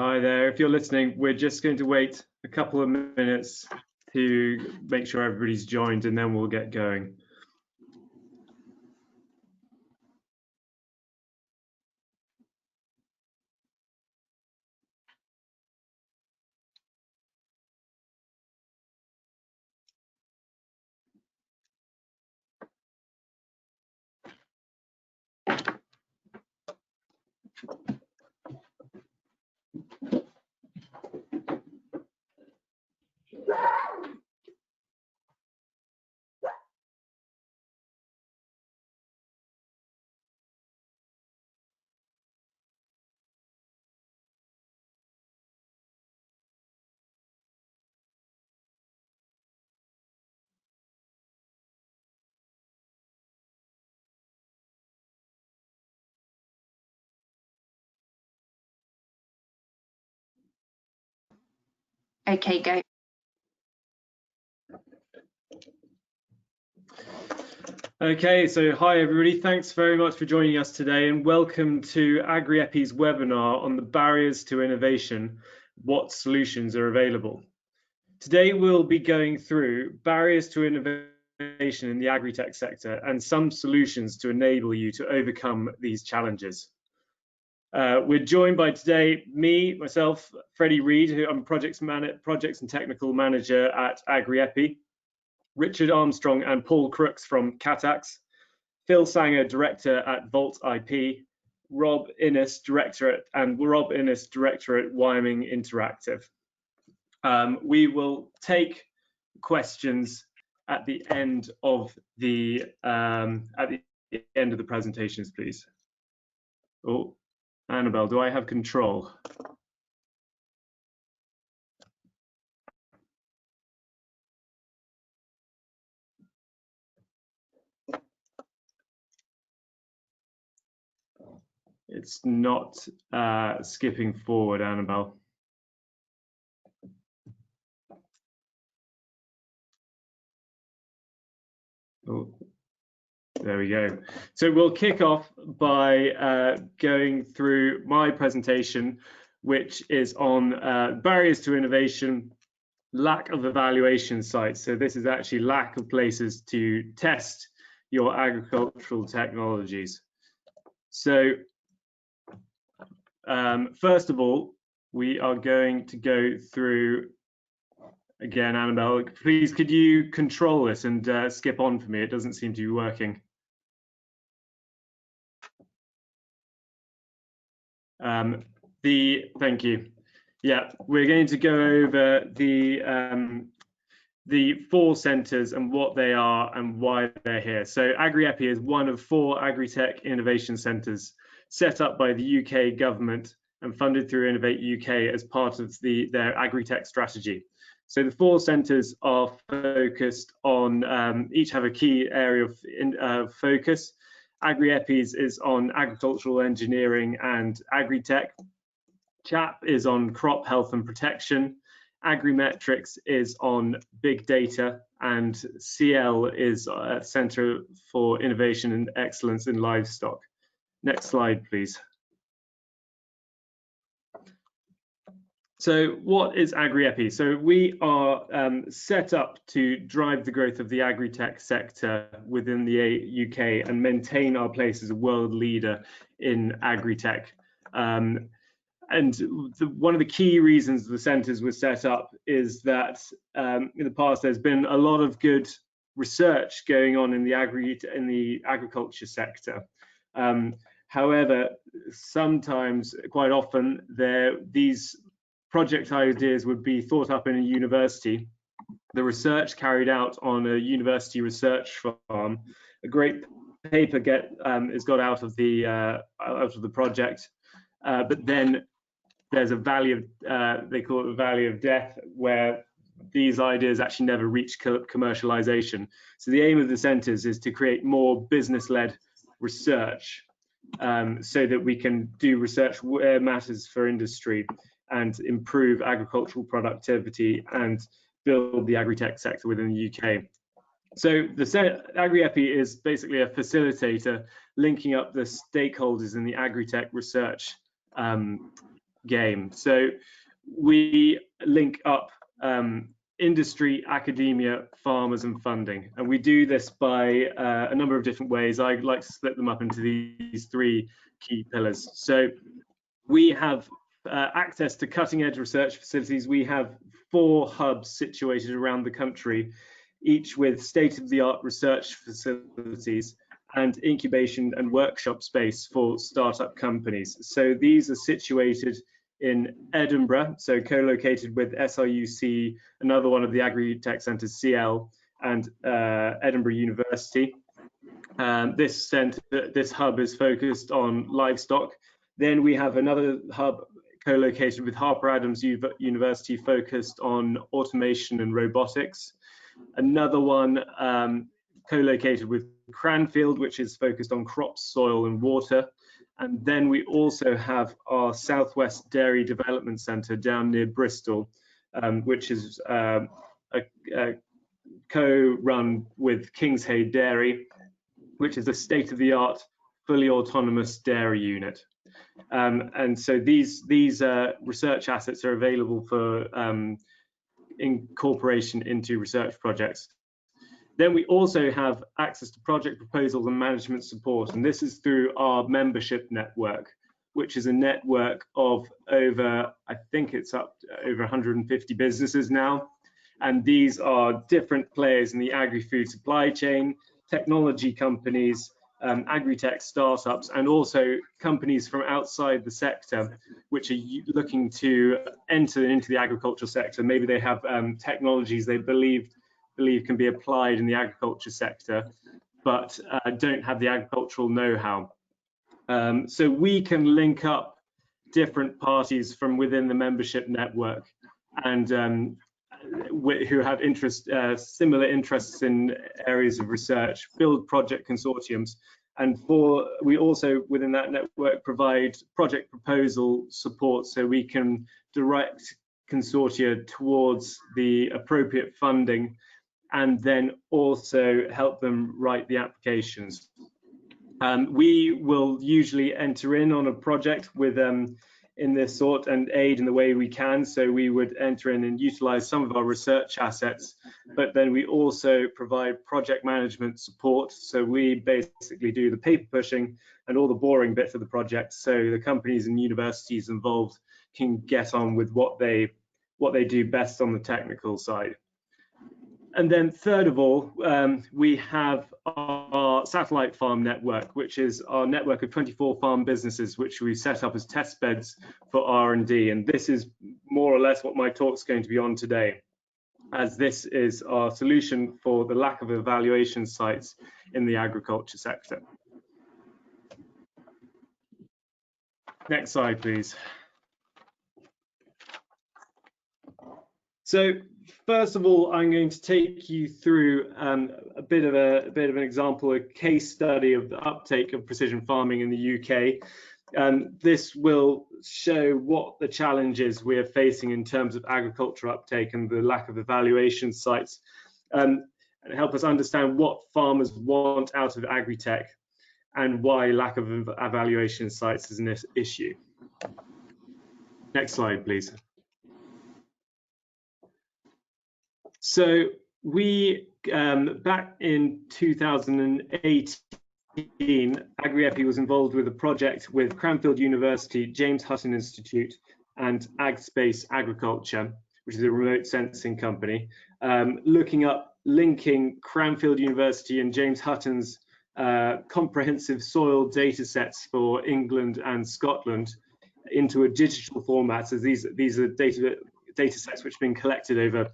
Hi there. If you're listening, we're just going to wait a couple of minutes to make sure everybody's joined, and then we'll get going. Okay, go. Okay, so hi everybody. Thanks very much for joining us today, and welcome to Agri-EPI's webinar on the barriers to innovation, what solutions are available. Today we'll be going through barriers to innovation in the agri-tech sector and some solutions to enable you to overcome these challenges. We're joined by today myself, Freddie Reed, who I'm projects and technical manager at Agri-EPI, Richard Armstrong and Paul Crooks from Catax, Phil Sanger, director at Volt IP, Rob Innes, director at Wyoming Interactive. We will take questions at the end of the presentations, please. Oh, Annabelle, do I have control? It's not skipping forward, Annabelle. Oh, there we go. So we'll kick off by going through my presentation, which is on barriers to innovation, lack of evaluation sites. So this is actually lack of places to test your agricultural technologies. So first of all, we are going to go through, again, Annabelle, please could you control this and skip on for me? It doesn't seem to be working. Thank you. Yeah, we're going to go over the 4 centres and what they are and why they're here. So Agri-EPI is one of 4 agri-tech innovation centres set up by the UK government and funded through Innovate UK as part of their agri-tech strategy. So the 4 centres are focused on, each have a key area of focus. Agri-EPI's is on agricultural engineering and agri-tech. CHAP is on crop health and protection. Agrimetrics is on big data, and CL is a Centre for Innovation and Excellence in Livestock. Next slide, please. So what is Agri-EPI? So we are set up to drive the growth of the agri-tech sector within the UK and maintain our place as a world leader in agri-tech. And one of the key reasons the centres were set up is that in the past there's been a lot of good research going on in the agriculture sector. However, sometimes, quite often, these project ideas would be thought up in a university. The research carried out on a university research farm, a great paper is got out of the project, but then there's a valley of they call it the valley of death, where these ideas actually never reach commercialization. So the aim of the centres is to create more business-led research, so that we can do research where it matters for industry and improve agricultural productivity and build the agri-tech sector within the UK. So the Agri-EPI is basically a facilitator linking up the stakeholders in the agri-tech research game. So we link up industry, academia, farmers and funding. And we do this by a number of different ways. I like to split them up into these three key pillars. So we have access to cutting edge research facilities. We have 4 hubs situated around the country, each with state-of-the-art research facilities and incubation and workshop space for startup companies. So these are situated in Edinburgh, so co-located with SRUC, another one of the Agri-Tech Centres, CL, and Edinburgh University. This hub is focused on livestock. Then we have another hub co-located with Harper Adams University, focused on automation and robotics. Another one co-located with Cranfield, which is focused on crops, soil and water. And then we also have our Southwest Dairy Development Centre down near Bristol, which is co-run with Kingshead Dairy, which is a state-of-the-art, fully autonomous dairy unit. And so these research assets are available for incorporation into research projects. Then we also have access to project proposals and management support, and this is through our membership network, which is a network of over, I think it's up to over 150 businesses now. And these are different players in the agri-food supply chain, technology companies, agri-tech startups, and also companies from outside the sector, which are looking to enter into the agricultural sector. Maybe they have technologies they believe can be applied in the agriculture sector, but don't have the agricultural know-how. So we can link up different parties from within the membership network and who have similar interests in areas of research, build project consortiums. And we also, within that network, provide project proposal support, so we can direct consortia towards the appropriate funding and then also help them write the applications. We will usually enter in on a project with in this sort and aid in the way we can. So we would enter in and utilize some of our research assets, but then we also provide project management support. So we basically do the paper pushing and all the boring bits of the project, so the companies and universities involved can get on with what they do best on the technical side. And then third of all, we have our satellite farm network, which is our network of 24 farm businesses, which we set up as test beds for R&D. And this is more or less what my talk's going to be on today, as this is our solution for the lack of evaluation sites in the agriculture sector. Next slide, please. So first of all, I'm going to take you through a bit of an example, a case study of the uptake of precision farming in the UK. This will show what the challenges we are facing in terms of agricultural uptake and the lack of evaluation sites, and help us understand what farmers want out of agri-tech and why lack of evaluation sites is an issue. Next slide, please. So we, back in 2018, Agri-EPI was involved with a project with Cranfield University, James Hutton Institute, and AgSpace Agriculture, which is a remote sensing company, linking Cranfield University and James Hutton's comprehensive soil data sets for England and Scotland into a digital format. So these are data sets which have been collected over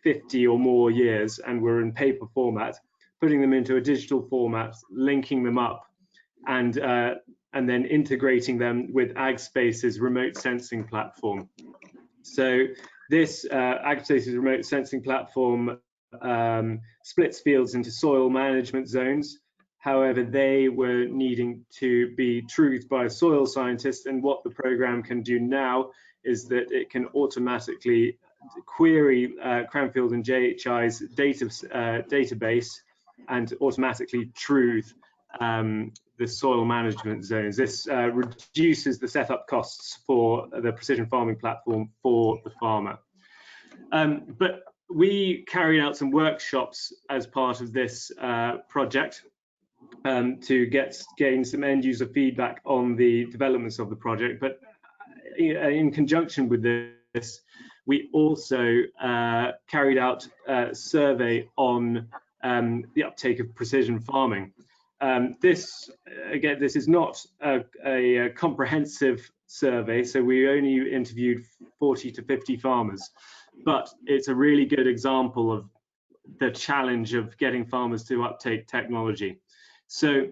50 or more years and were in paper format, putting them into a digital format, linking them up, and then integrating them with AgSpace's remote sensing platform. So this AgSpace's remote sensing platform splits fields into soil management zones. However, they were needing to be truthed by a soil scientist, and what the program can do now is that it can automatically query Cranfield and JHI's database and automatically truth the soil management zones. This reduces the setup costs for the precision farming platform for the farmer. But we carried out some workshops as part of this project to gain some end user feedback on the developments of the project. But in conjunction with this, we also carried out a survey on the uptake of precision farming. This is not a comprehensive survey, so we only interviewed 40 to 50 farmers, but it's a really good example of the challenge of getting farmers to uptake technology. So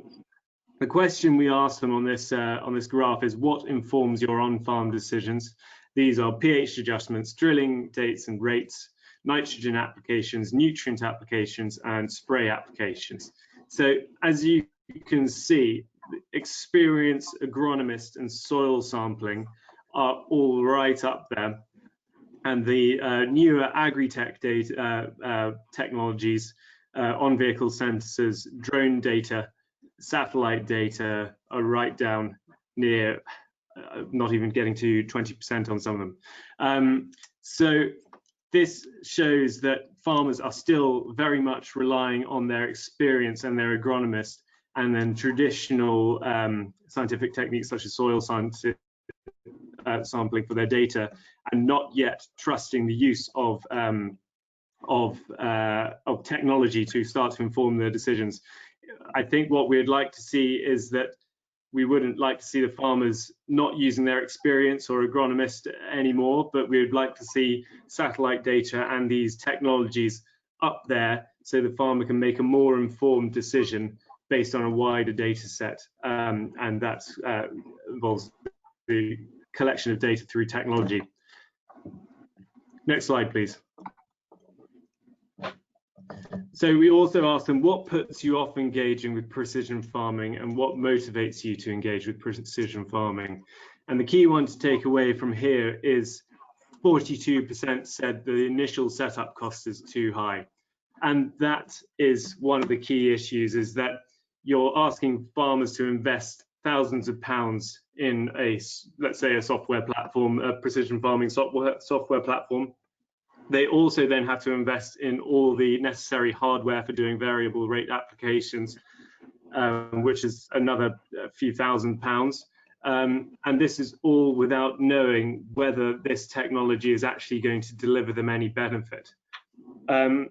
the question we asked them on this graph is, what informs your on-farm decisions? These are pH adjustments, drilling dates and rates, nitrogen applications, nutrient applications, and spray applications. So as you can see, experienced agronomists and soil sampling are all right up there. And the newer agri-tech data technologies, on-vehicle sensors, drone data, satellite data are right down near, not even getting to 20% on some of them. So this shows that farmers are still very much relying on their experience and their agronomist, and then traditional scientific techniques such as soil science sampling for their data, and not yet trusting the use of technology to start to inform their decisions. I think what we'd like to see is that we wouldn't like to see the farmers not using their experience or agronomist anymore, but we would like to see satellite data and these technologies up there so the farmer can make a more informed decision based on a wider data set, and that involves the collection of data through technology. Next slide, please. So we also asked them, what puts you off engaging with precision farming and what motivates you to engage with precision farming? And the key one to take away from here is 42% said the initial setup cost is too high. And that is one of the key issues, is that you're asking farmers to invest thousands of pounds in let's say a software platform, a precision farming software platform. They also then have to invest in all the necessary hardware for doing variable rate applications, which is another few £1,000s. And this is all without knowing whether this technology is actually going to deliver them any benefit. And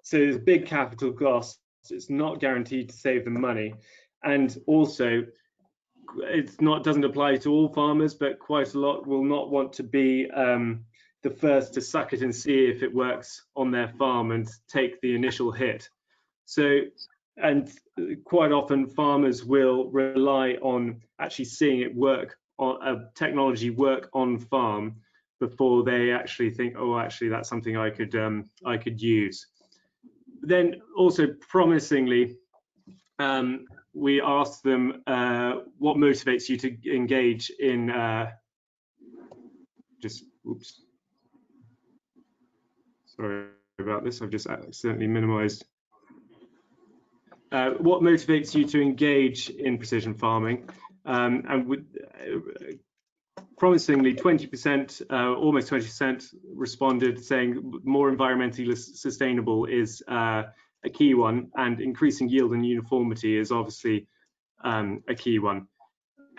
so there's big capital costs. It's not guaranteed to save them money. And also, doesn't apply to all farmers, but quite a lot will not want to be the first to suck it and see if it works on their farm and take the initial hit. So, and quite often farmers will rely on actually seeing it work, on technology work on farm, before they actually think, oh, actually that's something I could use. Then also promisingly, we asked them what motivates you to engage in sorry about this, I've just accidentally minimized. What motivates you to engage in precision farming? And promisingly, 20%, almost 20% responded saying more environmentally sustainable is a key one, and increasing yield and uniformity is obviously a key one.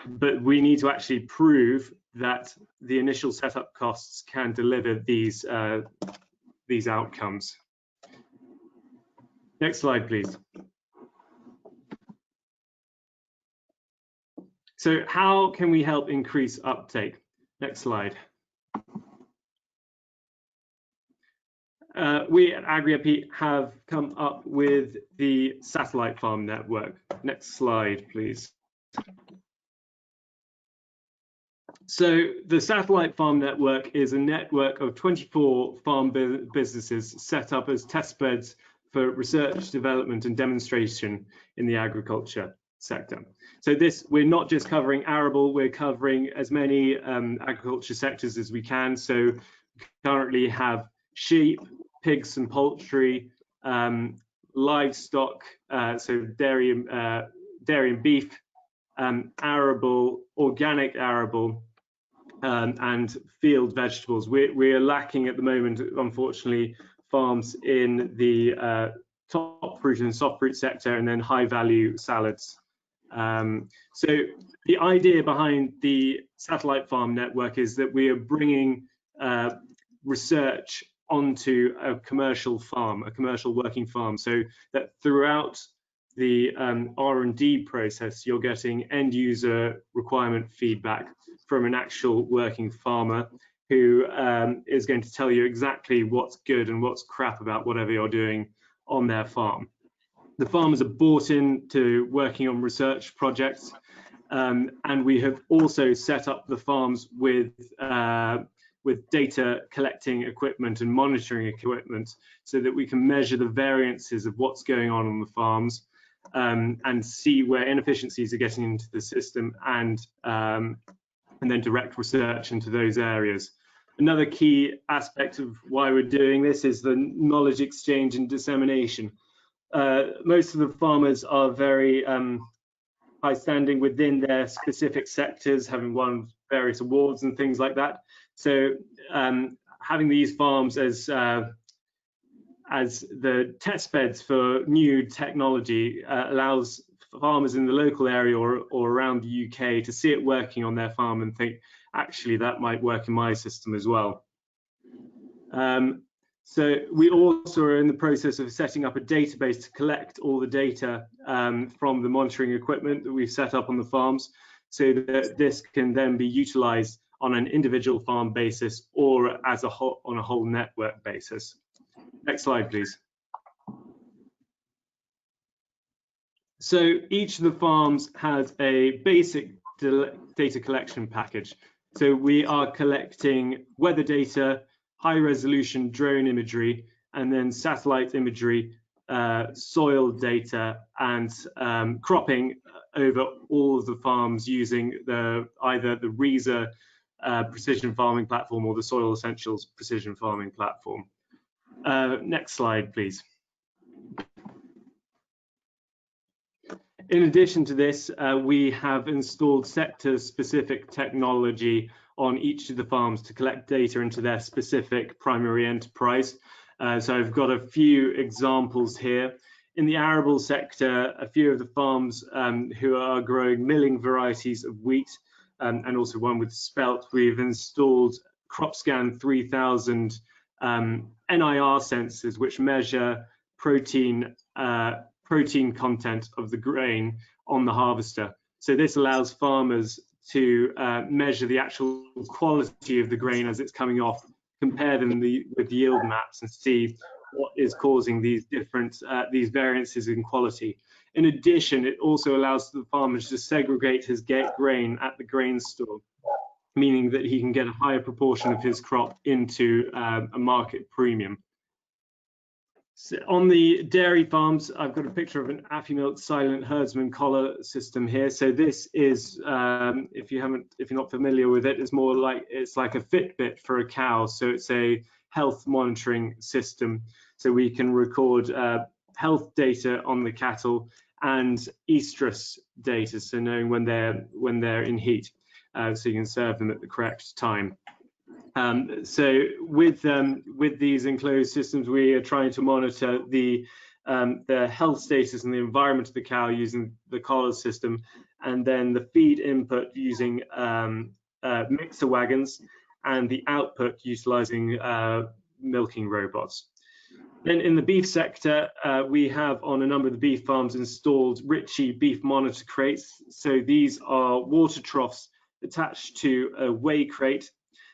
But we need to actually prove that the initial setup costs can deliver these outcomes. Next slide, please. So how can we help increase uptake? Next slide. We at Agri-EPI have come up with the satellite farm network. Next slide, please. So the satellite farm network is a network of 24 farm businesses set up as test beds for research, development and demonstration in the agriculture sector. So we're not just covering arable, we're covering as many agriculture sectors as we can. So we currently have sheep, pigs and poultry, livestock, so dairy and beef, arable, organic arable, and field vegetables. We are lacking at the moment, unfortunately, farms in the top fruit and soft fruit sector, and then high value salads. So the idea behind the satellite farm network is that we are bringing research onto a commercial farm, a commercial working farm, so that throughout the R&D process, you're getting end user requirement feedback from an actual working farmer who is going to tell you exactly what's good and what's crap about whatever you're doing on their farm. The farmers are bought into working on research projects, and we have also set up the farms with data collecting equipment and monitoring equipment so that we can measure the variances of what's going on the farms, and see where inefficiencies are getting into the system, and then direct research into those areas. Another key aspect of why we're doing this is the knowledge exchange and dissemination. Most of the farmers are very high standing within their specific sectors, having won various awards and things like that. So having these farms as the test beds for new technology allows farmers in the local area or around the UK to see it working on their farm and think, actually, that might work in my system as well. So we also are in the process of setting up a database to collect all the data from the monitoring equipment that we've set up on the farms, so that this can then be utilized on an individual farm basis or as a whole, on a whole network basis. Next slide, please. So each of the farms has a basic data collection package. So we are collecting weather data, high resolution drone imagery, and then satellite imagery, soil data, and cropping over all of the farms using either the RESA precision farming platform or the Soil Essentials precision farming platform. Next slide, please. In addition to this, we have installed sector-specific technology on each of the farms to collect data into their specific primary enterprise. So I've got a few examples here. In the arable sector, a few of the farms who are growing milling varieties of wheat, and also one with spelt, we've installed CropScan 3000 NIR sensors, which measure protein content of the grain on the harvester. So this allows farmers to measure the actual quality of the grain as it's coming off, compare them with yield maps, and see what is causing these different these variances in quality. In addition, it also allows the farmers to segregate his grain at the grain store, meaning that he can get a higher proportion of his crop into a market premium. So on the dairy farms, I've got a picture of an Affimilk silent herdsman collar system here. So this is, if you're not familiar with it, it's more like a Fitbit for a cow. So it's a health monitoring system. So we can record health data on the cattle and estrus data, so knowing when they're in heat, so you can serve them at the correct time. So with these enclosed systems, we are trying to monitor the health status and the environment of the cow using the collar system, and then the feed input using mixer wagons, and the output utilizing milking robots. Then in the beef sector, we have on a number of the beef farms installed Ritchie beef monitor crates. So these are water troughs attached to a weigh crate,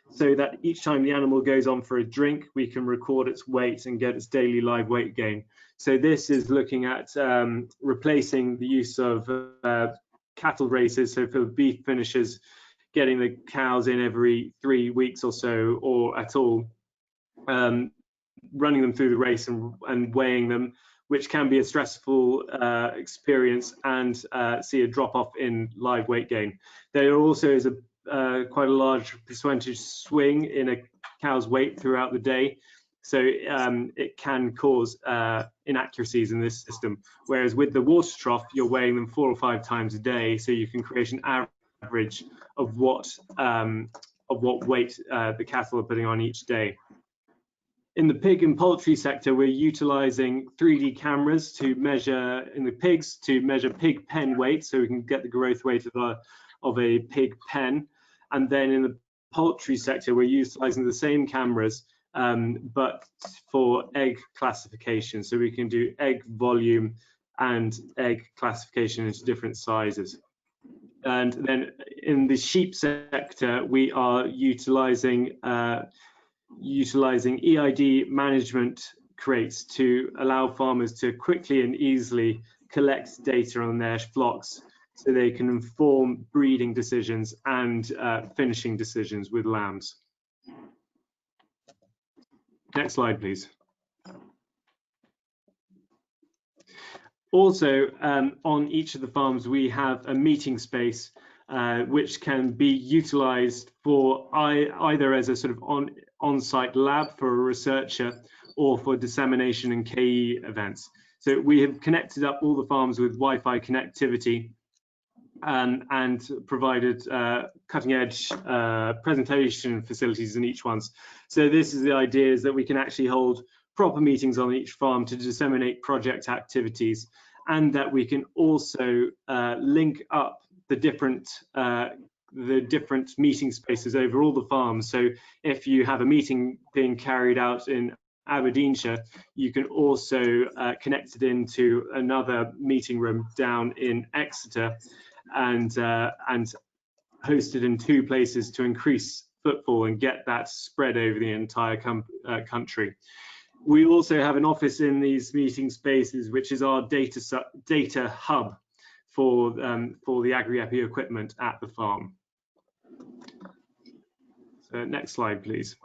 so that each time the animal goes on for a drink, we can record its weight and get its daily live weight gain. So this is looking at replacing the use of cattle races. So for beef finishers, getting the cows in every 3 weeks or so, or at all, running them through the race and weighing them, which can be a stressful experience, and see a drop off in live weight gain. There also is quite a large percentage swing in a cow's weight throughout the day. So it can cause inaccuracies in this system. Whereas with the water trough, you're weighing them 4 or 5 times a day, so you can create an average of what weight the cattle are putting on each day. In the pig and poultry sector, we're utilizing 3D cameras to measure in the pigs to measure pig pen weight, so we can get the growth weight of a pig pen. And then in the poultry sector, we're utilizing the same cameras, but for egg classification, so we can do egg volume and egg classification into different sizes. And then in the sheep sector, we are utilizing EID management crates to allow farmers to quickly and easily collect data on their flocks so they can inform breeding decisions and finishing decisions with lambs. Next slide, please. Also, on each of the farms, we have a meeting space which can be utilized for either as a sort of on-site lab for a researcher or for dissemination and KE events. So we have connected up all the farms with Wi-Fi connectivity and provided cutting-edge presentation facilities in each one. So this is the idea, is that we can actually hold proper meetings on each farm to disseminate project activities, and that we can also link up the different meeting spaces over all the farms. So if you have a meeting being carried out in Aberdeenshire, you can also connect it into another meeting room down in Exeter and host it in 2 places to increase footfall and get that spread over the entire country. We also have an office in these meeting spaces, which is our data hub for the Agri-EPI equipment at the farm. So next slide, please.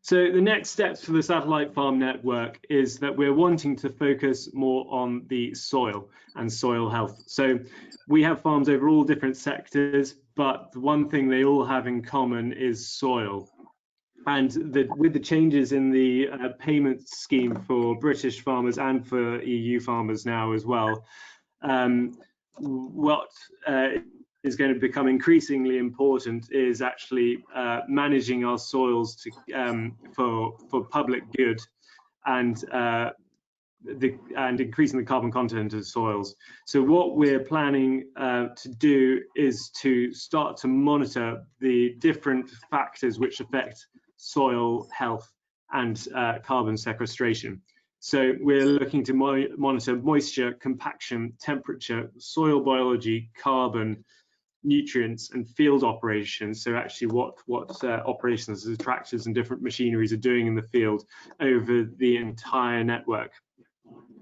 So the next steps for the satellite farm network is that we're wanting to focus more on the soil and soil health. So we have farms over all different sectors, but the one thing they all have in common is soil. And with the changes in the payment scheme for British farmers and for EU farmers now as well, what is going to become increasingly important is actually managing our soils for public good and increasing the carbon content of soils. So what we're planning to do is to start to monitor the different factors which affect soil health and carbon sequestration. So we're looking to monitor moisture, compaction, temperature, soil biology, carbon, nutrients, and field operations. So actually what operations the tractors and different machineries are doing in the field over the entire network,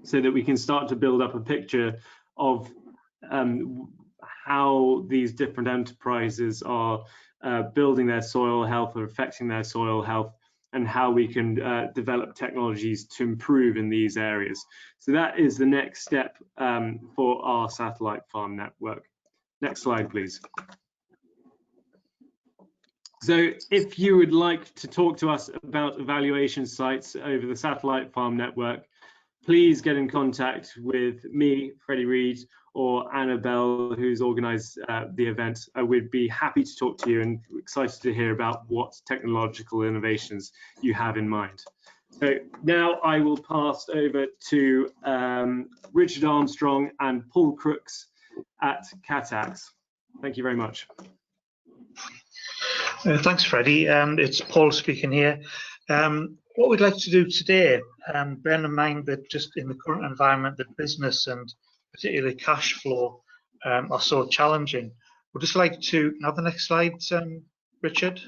so that we can start to build up a picture of how these different enterprises are building their soil health or affecting their soil health, and how we can develop technologies to improve in these areas. So that is the next step for our satellite farm network. Next slide, please. So if you would like to talk to us about evaluation sites over the satellite farm network, please get in contact with me, Freddie Reed, or Annabelle, who's organised the event. I would be happy to talk to you and excited to hear about what technological innovations you have in mind. So now I will pass over to Richard Armstrong and Paul Crooks at Catax. Thank you very much. Thanks, Freddie. It's Paul speaking here. What we'd like to do today, bearing in mind that just in the current environment that business and particularly cash flow are so challenging, we'd just like to have the next slide, Richard.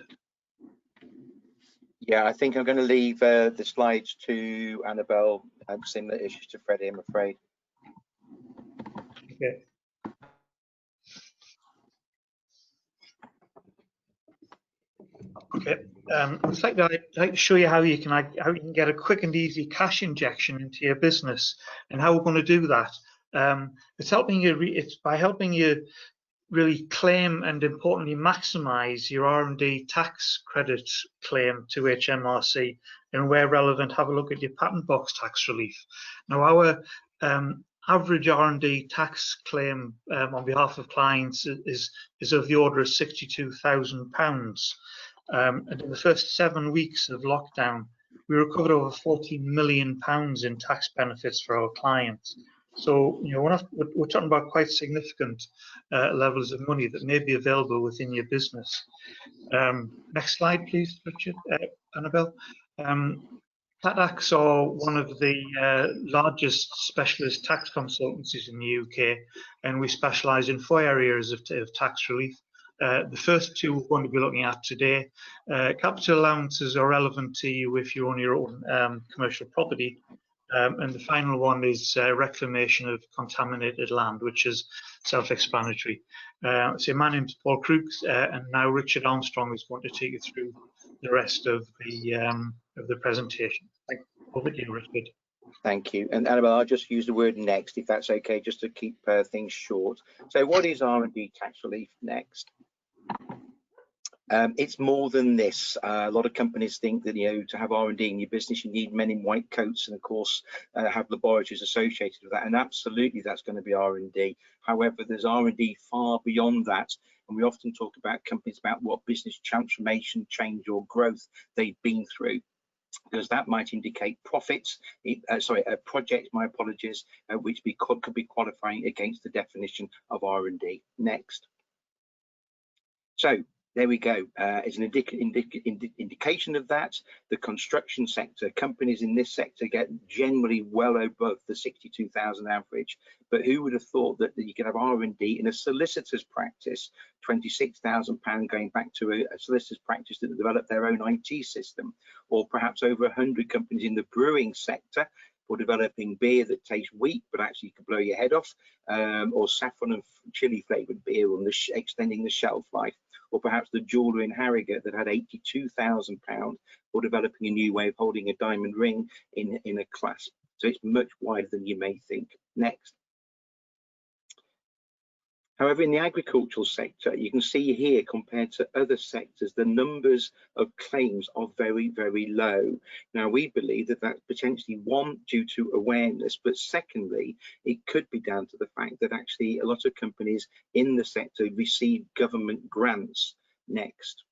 Yeah, I think I'm going to leave the slides to Annabelle. Similar issues to Freddie, I'm afraid. Okay. Okay. I'd like to show you how you can get a quick and easy cash injection into your business, and how we're going to do that. It's helping you. It's by helping you really claim and importantly maximise your R&D tax credit claim to HMRC, and where relevant, have a look at your patent box tax relief. Now, our average R&D tax claim on behalf of clients is of the order of £62,000. And in the first 7 weeks of lockdown, we recovered over £14 million in tax benefits for our clients. So, you know, we're talking about quite significant levels of money that may be available within your business. Next slide, please, Richard, Annabelle. Catax are one of the largest specialist tax consultancies in the UK, and we specialise in 4 areas of tax relief. The first 2 we're going to be looking at today. Capital allowances are relevant to you if you own your own commercial property. And the final one is reclamation of contaminated land, which is self-explanatory. So my name's Paul Crooks, and now Richard Armstrong is going to take you through the rest of the presentation. Over to you, Richard. Thank you. And Annabelle, I'll just use the word next, if that's okay, just to keep things short. So what is R&D tax relief next? It's more than this. A lot of companies think that, you know, to have R&D in your business, you need men in white coats and, of course, have laboratories associated with that. And absolutely, that's going to be R&D. However, there's R&D far beyond that. And we often talk about companies about what business transformation, change or growth they've been through, because that might indicate profits, projects, my apologies, which could be qualifying against the definition of R&D. Next. So there we go. As an indication of that, the construction sector, companies in this sector get generally well above the 62,000 average. But who would have thought that you could have R&D in a solicitor's practice, £26,000 going back to a solicitor's practice that developed their own IT system, or perhaps over 100 companies in the brewing sector for developing beer that tastes weak but actually could blow your head off, or saffron and chili flavoured beer on extending the shelf life, or perhaps the jeweller in Harrogate that had £82,000 for developing a new way of holding a diamond ring in a clasp. So it's much wider than you may think. Next. However, in the agricultural sector, you can see here, compared to other sectors, the numbers of claims are very, very low. Now, we believe that that's potentially, one, due to awareness, but secondly, it could be down to the fact that actually a lot of companies in the sector receive government grants. Next.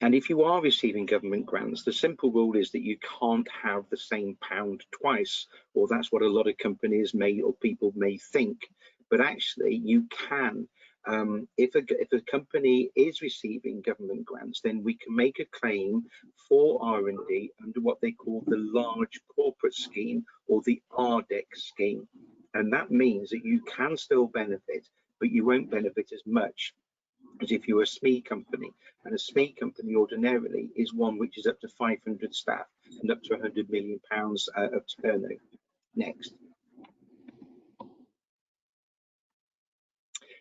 And if you are receiving government grants, the simple rule is that you can't have the same pound twice, or that's what a lot of companies may, or people may think. But actually, you can. If a company is receiving government grants, then we can make a claim for R&D under what they call the large corporate scheme, or the RDEC scheme. And that means that you can still benefit, but you won't benefit as much as if you're a SME company. And a SME company ordinarily is one which is up to 500 staff and up to £100 million of turnover. Next.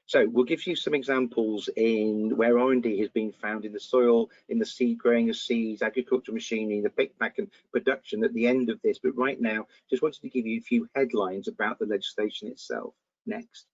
So we'll give you some examples in where R&D has been found in the soil, in the seed growing of seeds, agricultural machinery, the pick, pack and production at the end of this. But right now, just wanted to give you a few headlines about the legislation itself. Next.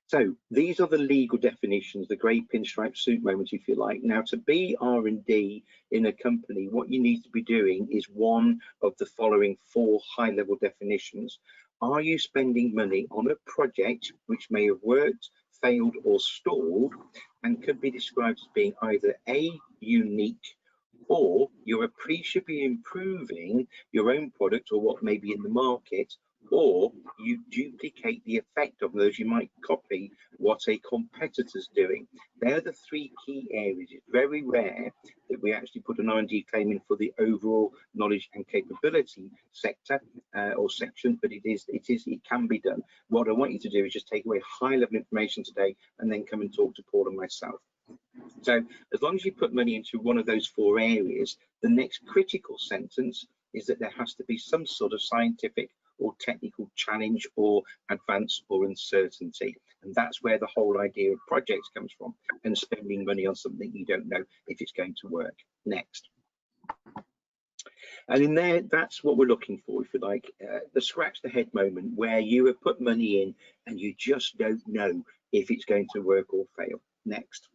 So these are the legal definitions, the grey pinstripe suit moment, if you like. Now, to be R&D in a company, what you need to be doing is one of the following 4 high-level definitions. Are you spending money on a project which may have worked, failed or stalled, and could be described as being either A, unique, or you're appreciably improving your own product or what may be in the market, or you duplicate the effect of those, you might copy what a competitor's doing. They're the 3 key areas. It's very rare that we actually put an R&D claim in for the overall knowledge and capability sector or section, but it can be done. What I want you to do is just take away high level information today and then come and talk to Paul and myself. So as long as you put money into one of those 4 areas, the next critical sentence is that there has to be some sort of scientific or technical challenge or advance or uncertainty. And that's where the whole idea of projects comes from, and spending money on something you don't know if it's going to work. Next. And in there, that's what we're looking for, if you like, the scratch the head moment where you have put money in and you just don't know if it's going to work or fail. Next.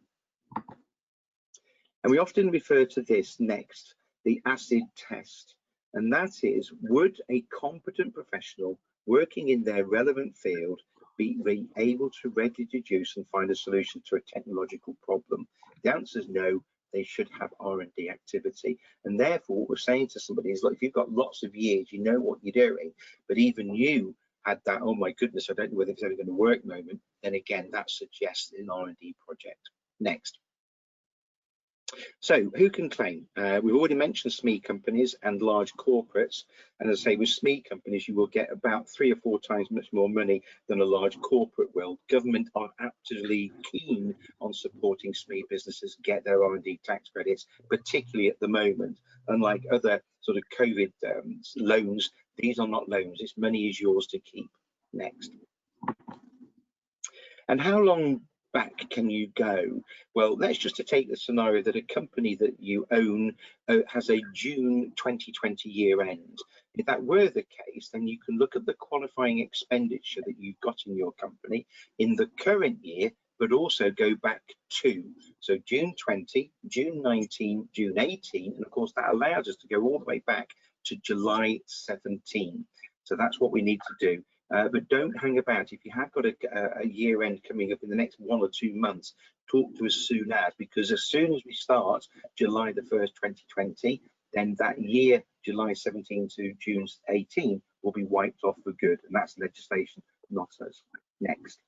And we often refer to this next, the acid test. And that is, would a competent professional working in their relevant field be able to readily deduce and find a solution to a technological problem? The answer is no. They should have R&D activity. And therefore, what we're saying to somebody is, look, if you've got lots of years, you know what you're doing, but even you had that, oh my goodness, I don't know whether it's ever going to work moment, then again, that suggests an R&D project. Next. So who can claim? We've already mentioned SME companies and large corporates. And as I say, with SME companies, you will get about 3 or 4 times much more money than a large corporate will. Government are absolutely keen on supporting SME businesses get their R&D tax credits, particularly at the moment. Unlike other sort of COVID loans, these are not loans. This money is yours to keep. Next. And how long back can you go? Well, let's just to take the scenario that a company that you own has a June 2020 year end. If that were the case, then you can look at the qualifying expenditure that you've got in your company in the current year, but also go back to, so June 20, June 19, June 18, and of course that allows us to go all the way back to July 17. So that's what we need to do. But don't hang about. If you have got a year end coming up in the next 1 or 2 months, talk to us soon as, because as soon as we start July the 1st, 2020, then that year, July 17 to June 18, will be wiped off for good. And that's legislation, not us. Next.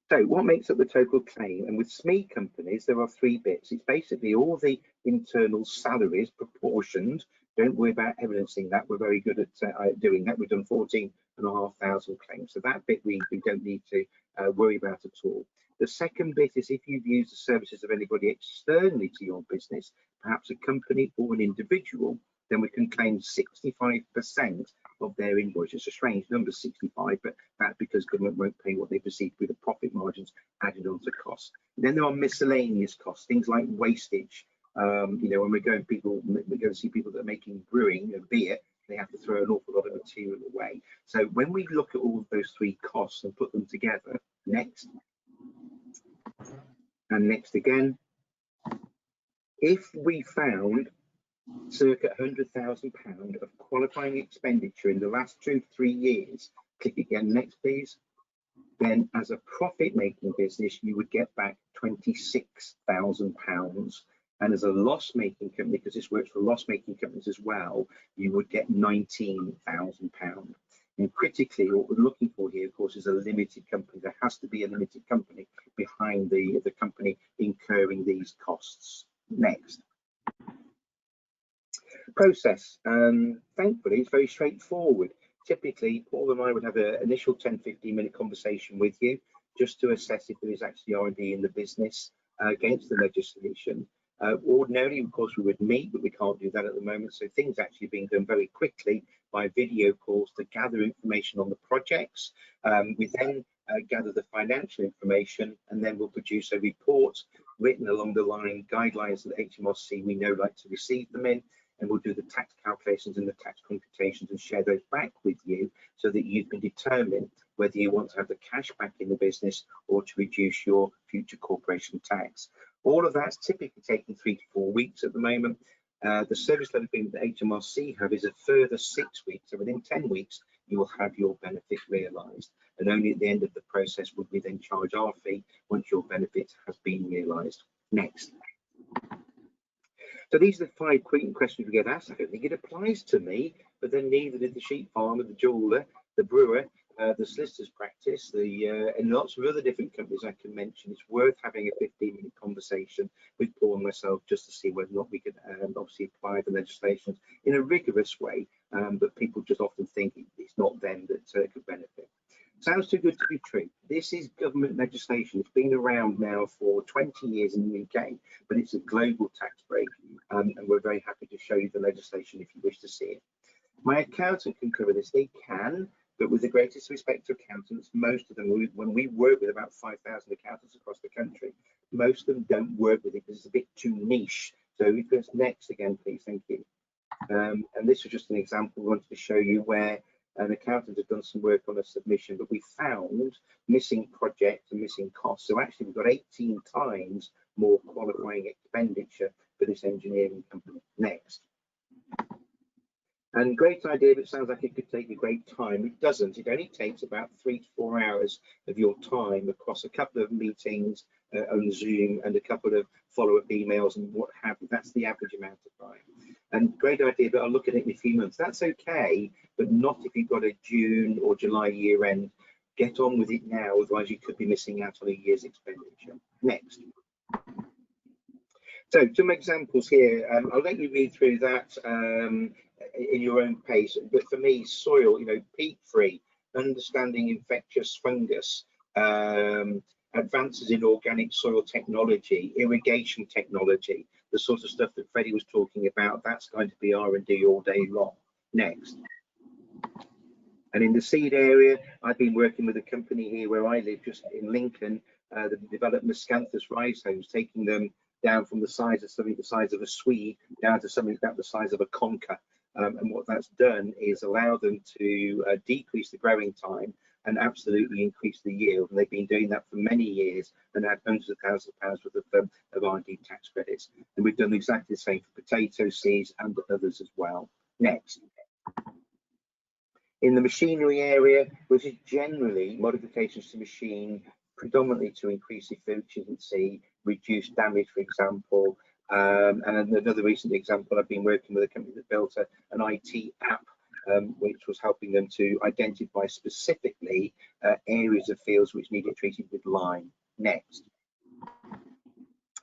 So what makes up the total claim? And with SME companies, there are 3 bits. It's basically all the internal salaries proportioned. Don't worry about evidencing that. We're very good at doing that. We've done 14,500 claims. So that bit we don't need to worry about at all. The second bit is if you've used the services of anybody externally to your business, perhaps a company or an individual, then we can claim 65% of their invoice. It's a strange number, 65, but that's because government won't pay what they perceive to be the profit margins added onto costs. Then there are miscellaneous costs, things like wastage. You know, when we go to see people that are making brewing of beer, they have to throw an awful lot of material away. So when we look at all of those 3 costs and put them together, next, and next again, if we found circa £100,000 of qualifying expenditure in the last 2 to 3 years, click again, next please, then as a profit-making business, you would get back £26,000. And as a loss-making company, because this works for loss-making companies as well, you would get £19,000. And critically, what we're looking for here, of course, is a limited company. There has to be a limited company behind the company incurring these costs. Next. Process. Thankfully, it's very straightforward. Typically, Paul and I would have an initial 10-15 minute conversation with you just to assess if there is actually R&D in the business against the legislation. Ordinarily, of course, we would meet, but we can't do that at the moment. So things actually being done very quickly by video calls to gather information on the projects. We then gather the financial information, and then we'll produce a report written along the line guidelines that HMRC we know like to receive them in, and we'll do the tax calculations and the tax computations and share those back with you so that you can determine whether you want to have the cash back in the business or to reduce your future corporation tax. All of that's typically taking 3 to 4 weeks at the moment. The service level agreement that HMRC have is a further 6 weeks. So within 10 weeks, you will have your benefit realised. And only at the end of the process would we then charge our fee once your benefit has been realised. Next. So these are the 5 quick questions we get asked. I don't think it applies to me, but then neither did the sheep farmer, the jeweler, the brewer, the solicitor's practice, and lots of other different companies I can mention. It's worth having a 15-minute conversation with Paul and myself just to see whether or not we could obviously apply the legislation in a rigorous way, but people just often think it's not them that could benefit. Sounds too good to be true. This is government legislation. It's been around now for 20 years in the UK, but it's a global tax break, and we're very happy to show you the legislation if you wish to see it. My accountant can cover this. They can, but with the greatest respect to accountants, most of them, when we work with about 5,000 accountants across the country, most of them don't work with it because it's a bit too niche. So if it's next again, please, thank you. And this was just an example. We wanted to show you where an accountant had done some work on a submission, but we found missing projects and missing costs. So actually we've got 18 times more qualifying expenditure for this engineering company. Next. And great idea, but it sounds like it could take a great time. It doesn't. It only takes about 3 to 4 hours of your time across a couple of meetings on Zoom and a couple of follow-up emails and what have you. That's the average amount of time. And great idea, but I'll look at it in a few months. That's okay, but not if you've got a June or July year end. Get on with it now, otherwise you could be missing out on a year's expenditure. Next. So some examples here. I'll let you read through that in your own pace. But for me, soil, peat-free, understanding infectious fungus, advances in organic soil technology, irrigation technology, the sort of stuff that Freddie was talking about. That's going to be R&D all day long. Next. And in the seed area, I've been working with a company here where I live, just in Lincoln, that developed Miscanthus rhizomes, taking them down from the size of something the size of a swede down to something about the size of a conker. And what that's done is allow them to decrease the growing time and absolutely increase the yield. And they've been doing that for many years and had hundreds of thousands of pounds worth of R&D tax credits. And we've done exactly the same for potato seeds and others as well. Next. In the machinery area, which is generally modifications to machine, predominantly to increase efficiency, reduce damage, for example. And another recent example, I've been working with a company that built an IT app, which was helping them to identify specifically areas of fields which needed treated with lime. Next.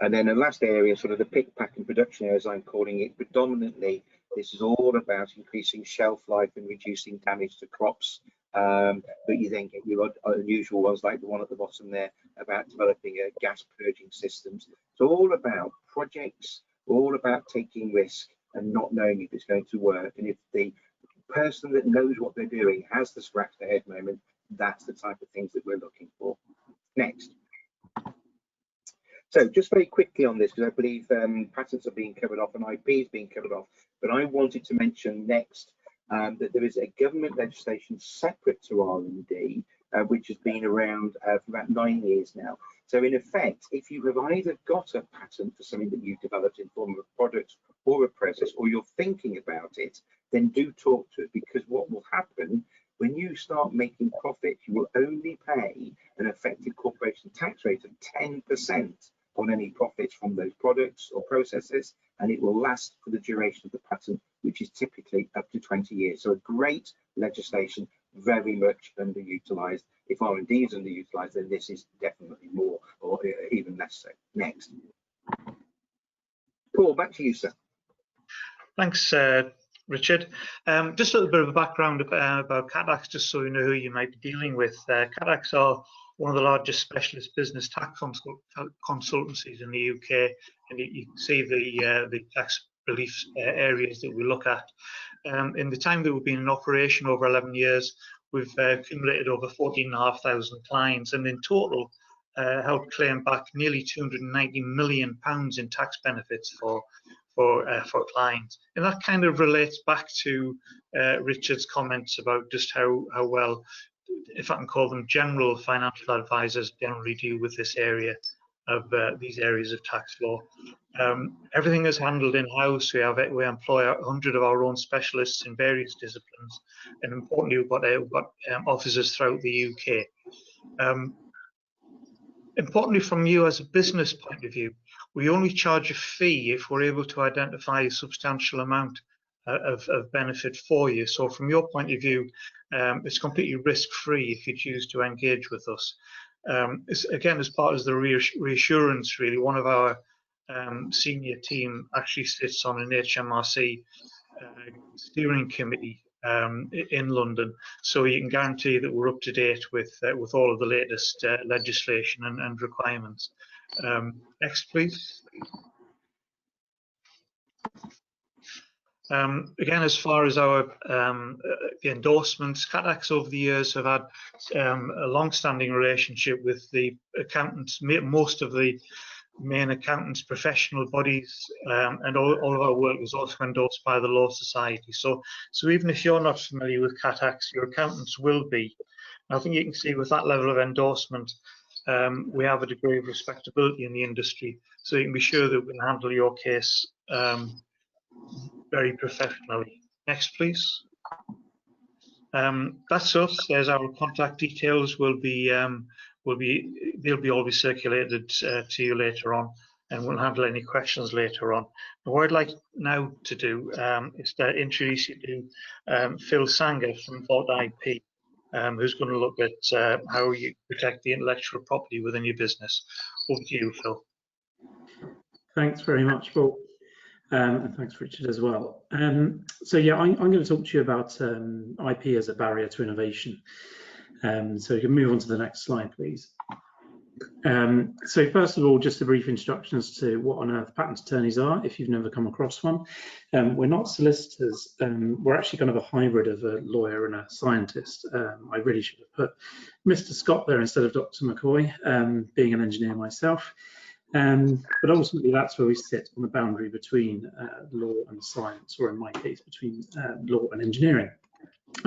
And then the last area, sort of the pick, pack and production area, as I'm calling it, predominantly this is all about increasing shelf life and reducing damage to crops. But you then get your unusual ones like the one at the bottom there about developing gas purging systems. It's all about projects, all about taking risk and not knowing if it's going to work. And if the person that knows what they're doing has the scratch their head moment, that's the type of things that we're looking for. Next. So just very quickly on this, because I believe patents are being covered off and IP is being covered off, but I wanted to mention next that there is a government legislation separate to R&D, which has been around for about 9 years now. So in effect, if you have either got a patent for something that you've developed in form of a product or a process, or you're thinking about it, then do talk to us, because what will happen when you start making profit, you will only pay an effective corporation tax rate of 10% on any profits from those products or processes, and it will last for the duration of the patent, which is typically up to 20 years. So a great legislation, very much underutilized. If R&D is underutilized, then this is definitely more, or even less so. Next. Paul, back to you, sir. Thanks, Richard. Just a little bit of a background about Catax, just so you know who you might be dealing with. Catax are one of the largest specialist business tax consultancies in the UK, and you can see the tax relief areas that we look at. In the time that we've been in operation, over 11 years, we've accumulated over 14,500 clients, and in total helped claim back nearly £290 million in tax benefits for clients. And that kind of relates back to Richard's comments about just how well, if I can call them, general financial advisors generally deal with this area of these areas of tax law. Everything is handled in-house. We employ 100 of our own specialists in various disciplines, and importantly, we've got offices throughout the UK. Importantly, from you as a business point of view, we only charge a fee if we're able to identify a substantial amount of benefit for you. So from your point of view, it's completely risk-free if you choose to engage with us. Again, as part of the reassurance, really, one of our senior team actually sits on an HMRC steering committee in London, so you can guarantee that we're up to date with all of the latest legislation and requirements. Next, please. Again, as far as our the endorsements, Catax over the years have had a long-standing relationship with the accountants, most of the main accountants, professional bodies, and all of our work is also endorsed by the Law Society. So even if you're not familiar with Catax, your accountants will be. And I think you can see with that level of endorsement, we have a degree of respectability in the industry, so you can be sure that we can handle your case very professionally. Next, please. That's us. There's our contact details. They'll be all circulated to you later on, and we'll handle any questions later on. But what I'd like now to do is to introduce you to Phil Sanger from Vault IP, who's going to look at how you protect the intellectual property within your business. Over to you, Phil. Thanks very much, Paul. And thanks, Richard, as well. So yeah, I'm going to talk to you about IP as a barrier to innovation. So you can move on to the next slide, please. So first of all, just a brief introduction as to what on earth patent attorneys are, if you've never come across one. We're not solicitors. We're actually kind of a hybrid of a lawyer and a scientist. I really should have put Mr. Scott there instead of Dr. McCoy, being an engineer myself. But ultimately, that's where we sit on the boundary between law and science, or in my case, between law and engineering.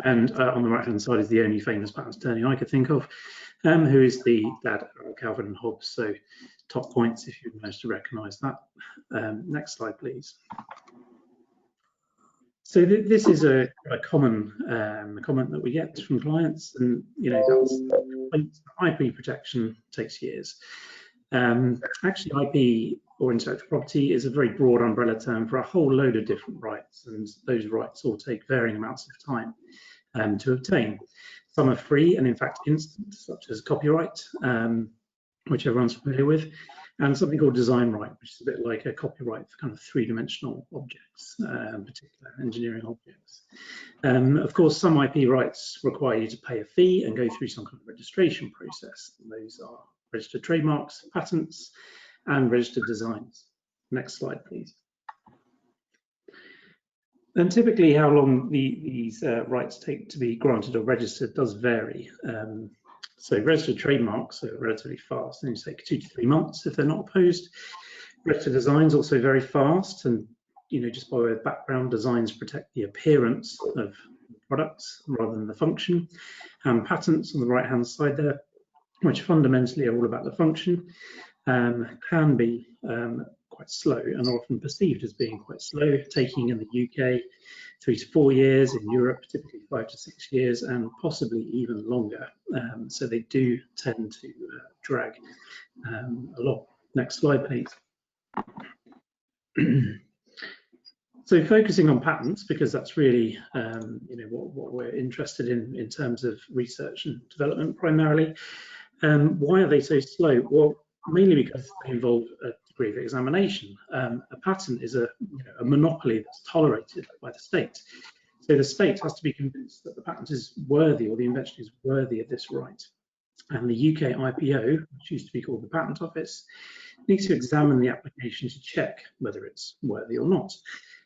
And on the right-hand side is the only famous patent attorney I could think of, who is the dad of Calvin and Hobbes. So top points if you managed to recognise that. Next slide, please. So this is a common comment that we get from clients, and that's IP protection takes years. Actually, IP or intellectual property is a very broad umbrella term for a whole load of different rights, and those rights all take varying amounts of time to obtain. Some are free and in fact instant, such as copyright, which everyone's familiar with, and something called design right, which is a bit like a copyright for kind of three-dimensional objects, particular engineering objects. Of course, some IP rights require you to pay a fee and go through some kind of registration process. And those are registered trademarks, patents, and registered designs. Next slide, please. And typically how long these rights take to be granted or registered does vary. So registered trademarks are relatively fast, and you take 2 to 3 months if they're not opposed. Registered designs also very fast, and just by way of background, designs protect the appearance of products rather than the function. And patents on the right-hand side there, which fundamentally are all about the function, can be quite slow and often perceived as being quite slow, taking in the UK 3 to 4 years, in Europe typically 5 to 6 years, and possibly even longer. So they do tend to drag a lot. Next slide, please. So focusing on patents, because that's really what we're interested in terms of research and development primarily. Why are they so slow? Well, mainly because they involve a degree of examination. A patent is a monopoly that's tolerated by the state. So the state has to be convinced that the patent is worthy, or the invention is worthy of this right. And the UK IPO, which used to be called the Patent Office, needs to examine the application to check whether it's worthy or not.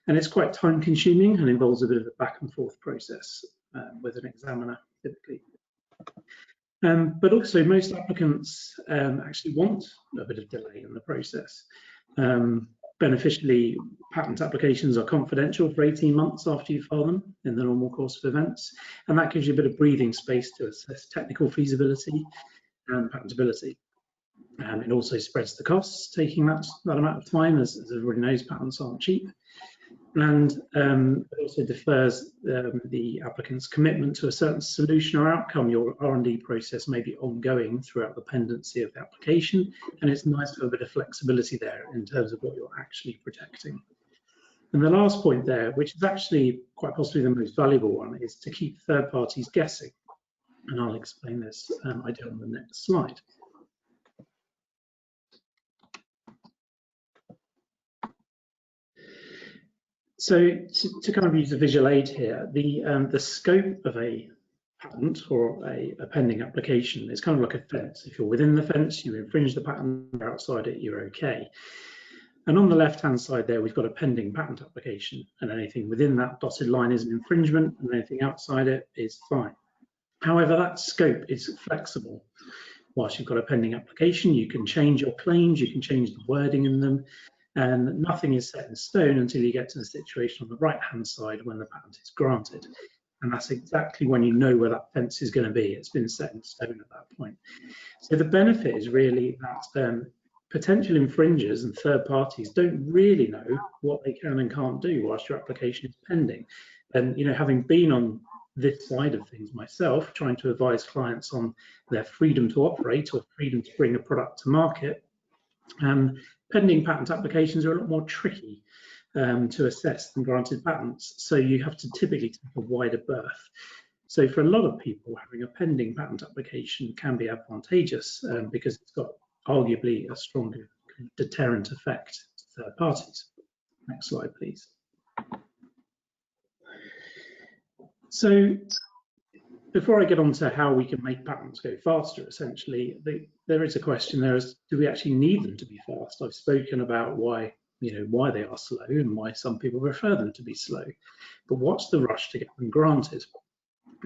And it's quite time consuming and involves a bit of a back and forth process with an examiner typically. But also most applicants actually want a bit of delay in the process. Beneficially, patent applications are confidential for 18 months after you file them in the normal course of events, and that gives you a bit of breathing space to assess technical feasibility and patentability. It also spreads the costs, taking that amount of time, as everybody knows, patents aren't cheap. And it also defers the applicant's commitment to a certain solution or outcome. Your R&D process may be ongoing throughout the pendency of the application, and it's nice to have a bit of flexibility there in terms of what you're actually protecting. And the last point there, which is actually quite possibly the most valuable one, is to keep third parties guessing. And I'll explain this idea on the next slide. So to kind of use a visual aid here, the scope of a patent or a pending application is kind of like a fence. If you're within the fence, you infringe the patent. If you're outside it, you're okay. And on the left-hand side there, we've got a pending patent application, and anything within that dotted line is an infringement, and anything outside it is fine. However, that scope is flexible. whilst you've got a pending application, you can change your claims, you can change the wording in them, and nothing is set in stone until you get to the situation on the right-hand side when the patent is granted. And that's exactly when you know where that fence is going to be. It's been set in stone at that point. So the benefit is really that potential infringers and third parties don't really know what they can and can't do whilst your application is pending. And having been on this side of things myself, trying to advise clients on their freedom to operate or freedom to bring a product to market, pending patent applications are a lot more tricky to assess than granted patents. So you have to typically take a wider berth. So for a lot of people, having a pending patent application can be advantageous because it's got arguably a stronger deterrent effect to third parties. Next slide, please. So before I get on to how we can make patents go faster, essentially, there is a question there is, do we actually need them to be fast? I've spoken about why they are slow and why some people prefer them to be slow. But what's the rush to get them granted?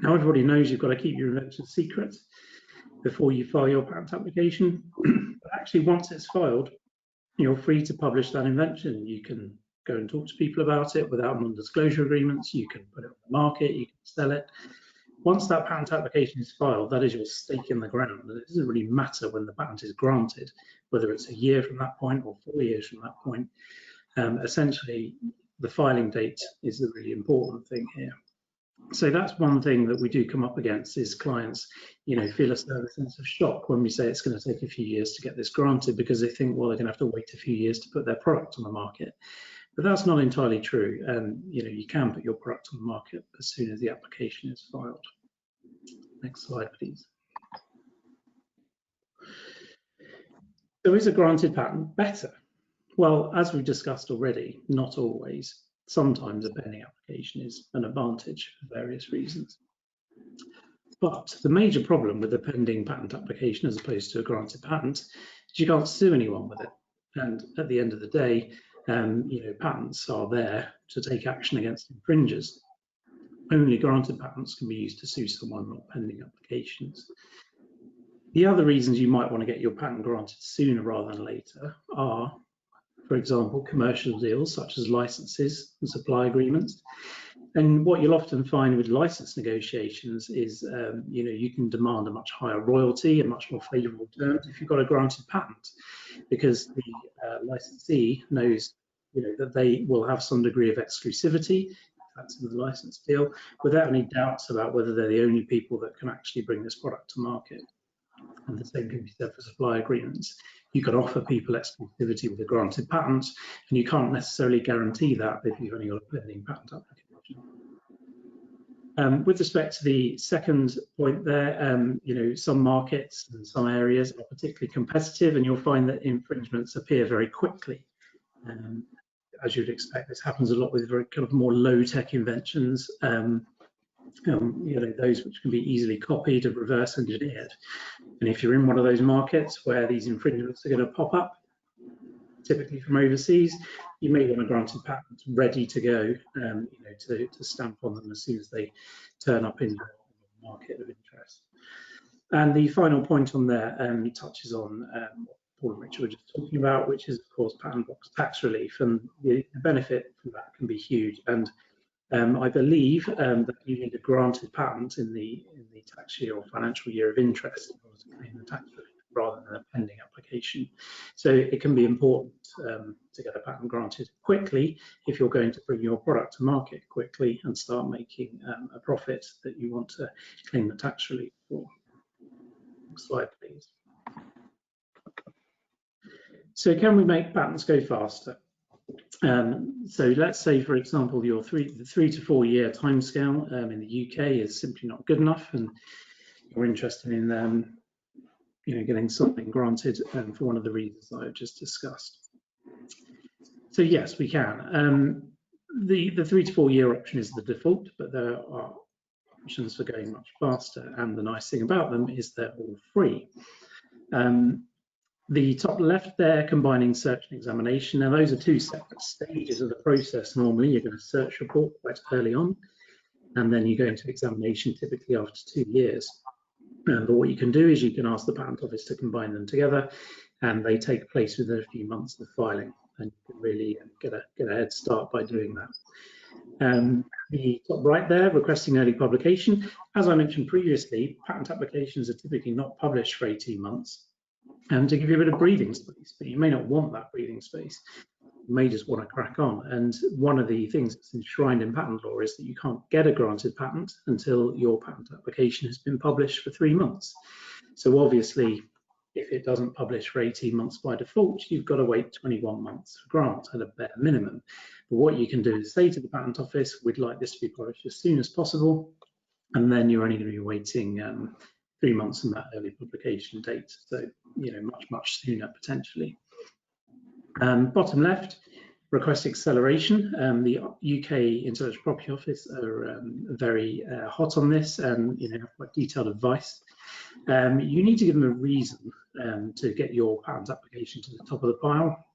Now everybody knows you've got to keep your invention secret before you file your patent application. But actually, once it's filed, you're free to publish that invention. You can go and talk to people about it without non-disclosure agreements. You can put it on the market, you can sell it. Once that patent application is filed, that is your stake in the ground. And it doesn't really matter when the patent is granted, whether it's a year from that point or 4 years from that point. Essentially, the filing date is the really important thing here. So that's one thing that we do come up against is clients, feel a certain sense of shock when we say it's going to take a few years to get this granted because they think, well, they're going to have to wait a few years to put their product on the market. But that's not entirely true. And you can put your product on the market as soon as the application is filed. Next slide, please. So is a granted patent better? Well, as we've discussed already, not always. Sometimes a pending application is an advantage for various reasons. But the major problem with a pending patent application as opposed to a granted patent is you can't sue anyone with it. And at the end of the day, patents are there to take action against infringers. Only granted patents can be used to sue someone, not pending applications. The other reasons you might want to get your patent granted sooner rather than later are, for example, commercial deals such as licenses and supply agreements. And what you'll often find with license negotiations is, you can demand a much higher royalty and much more favourable terms if you've got a granted patent, because the licensee knows, that they will have some degree of exclusivity. That's in the license deal, without any doubts about whether they're the only people that can actually bring this product to market. And the same can be said for supply agreements. You can offer people exclusivity with a granted patent, and you can't necessarily guarantee that if you've only got a pending patent application. With respect to the second point there, some markets and some areas are particularly competitive, and you'll find that infringements appear very quickly. As you'd expect, this happens a lot with very kind of more low-tech inventions, those which can be easily copied and reverse engineered. And if you're in one of those markets where these infringements are going to pop up, typically from overseas, you may want a granted patent ready to go, to stamp on them as soon as they turn up in the market of interest. And the final point on there touches on what Paul and Richard were just talking about, which is, of course, patent box tax relief, and the benefit from that can be huge. And I believe that you need a granted patent in the tax year or financial year of interest in order to claim the tax relief rather than a pending application. So it can be important to get a patent granted quickly if you're going to bring your product to market quickly and start making a profit that you want to claim the tax relief for. Next slide, please. So can we make patents go faster? So let's say, for example, the 3 to 4 year timescale in the UK is simply not good enough, and you're interested in getting something granted for one of the reasons that I've just discussed. So yes, we can. The 3 to 4 year option is the default, but there are options for going much faster, and the nice thing about them is they're all free. The top left there, combining search and examination. Now, those are two separate stages of the process. Normally, you're going to search report quite early on, and then you go into examination typically after 2 years. But what you can do is you can ask the Patent Office to combine them together, and they take place within a few months of filing, and you can really get a head start by doing that. The top right there, requesting early publication. As I mentioned previously, patent applications are typically not published for 18 months, and to give you a bit of breathing space, but you may not want that breathing space. You may just want to crack on. And one of the things that's enshrined in patent law is that you can't get a granted patent until your patent application has been published for 3 months. So obviously, if it doesn't publish for 18 months by default, you've got to wait 21 months for grant at a bare minimum. But what you can do is say to the Patent Office, we'd like this to be published as soon as possible, and then you're only going to be waiting 3 months from that early publication date. So, much sooner potentially. Bottom left, request acceleration. The UK Intellectual Property Office are very hot on this and have quite detailed advice. You need to give them a reason to get your patent application to the top of the pile.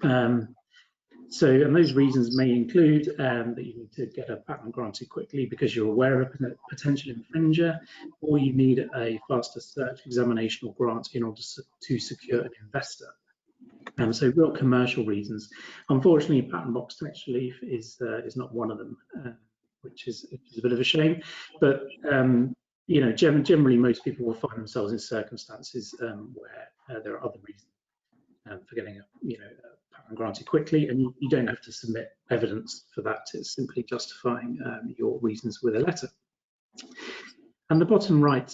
And those reasons may include that you need to get a patent granted quickly because you're aware of a potential infringer, or you need a faster search, examination, or grant in order to secure an investor. So real commercial reasons. Unfortunately, patent box tax relief is not one of them, which is a bit of a shame. But generally, most people will find themselves in circumstances where there are other reasons for getting a patent granted quickly, and you don't have to submit evidence for that. It's simply justifying your reasons with a letter. And the bottom right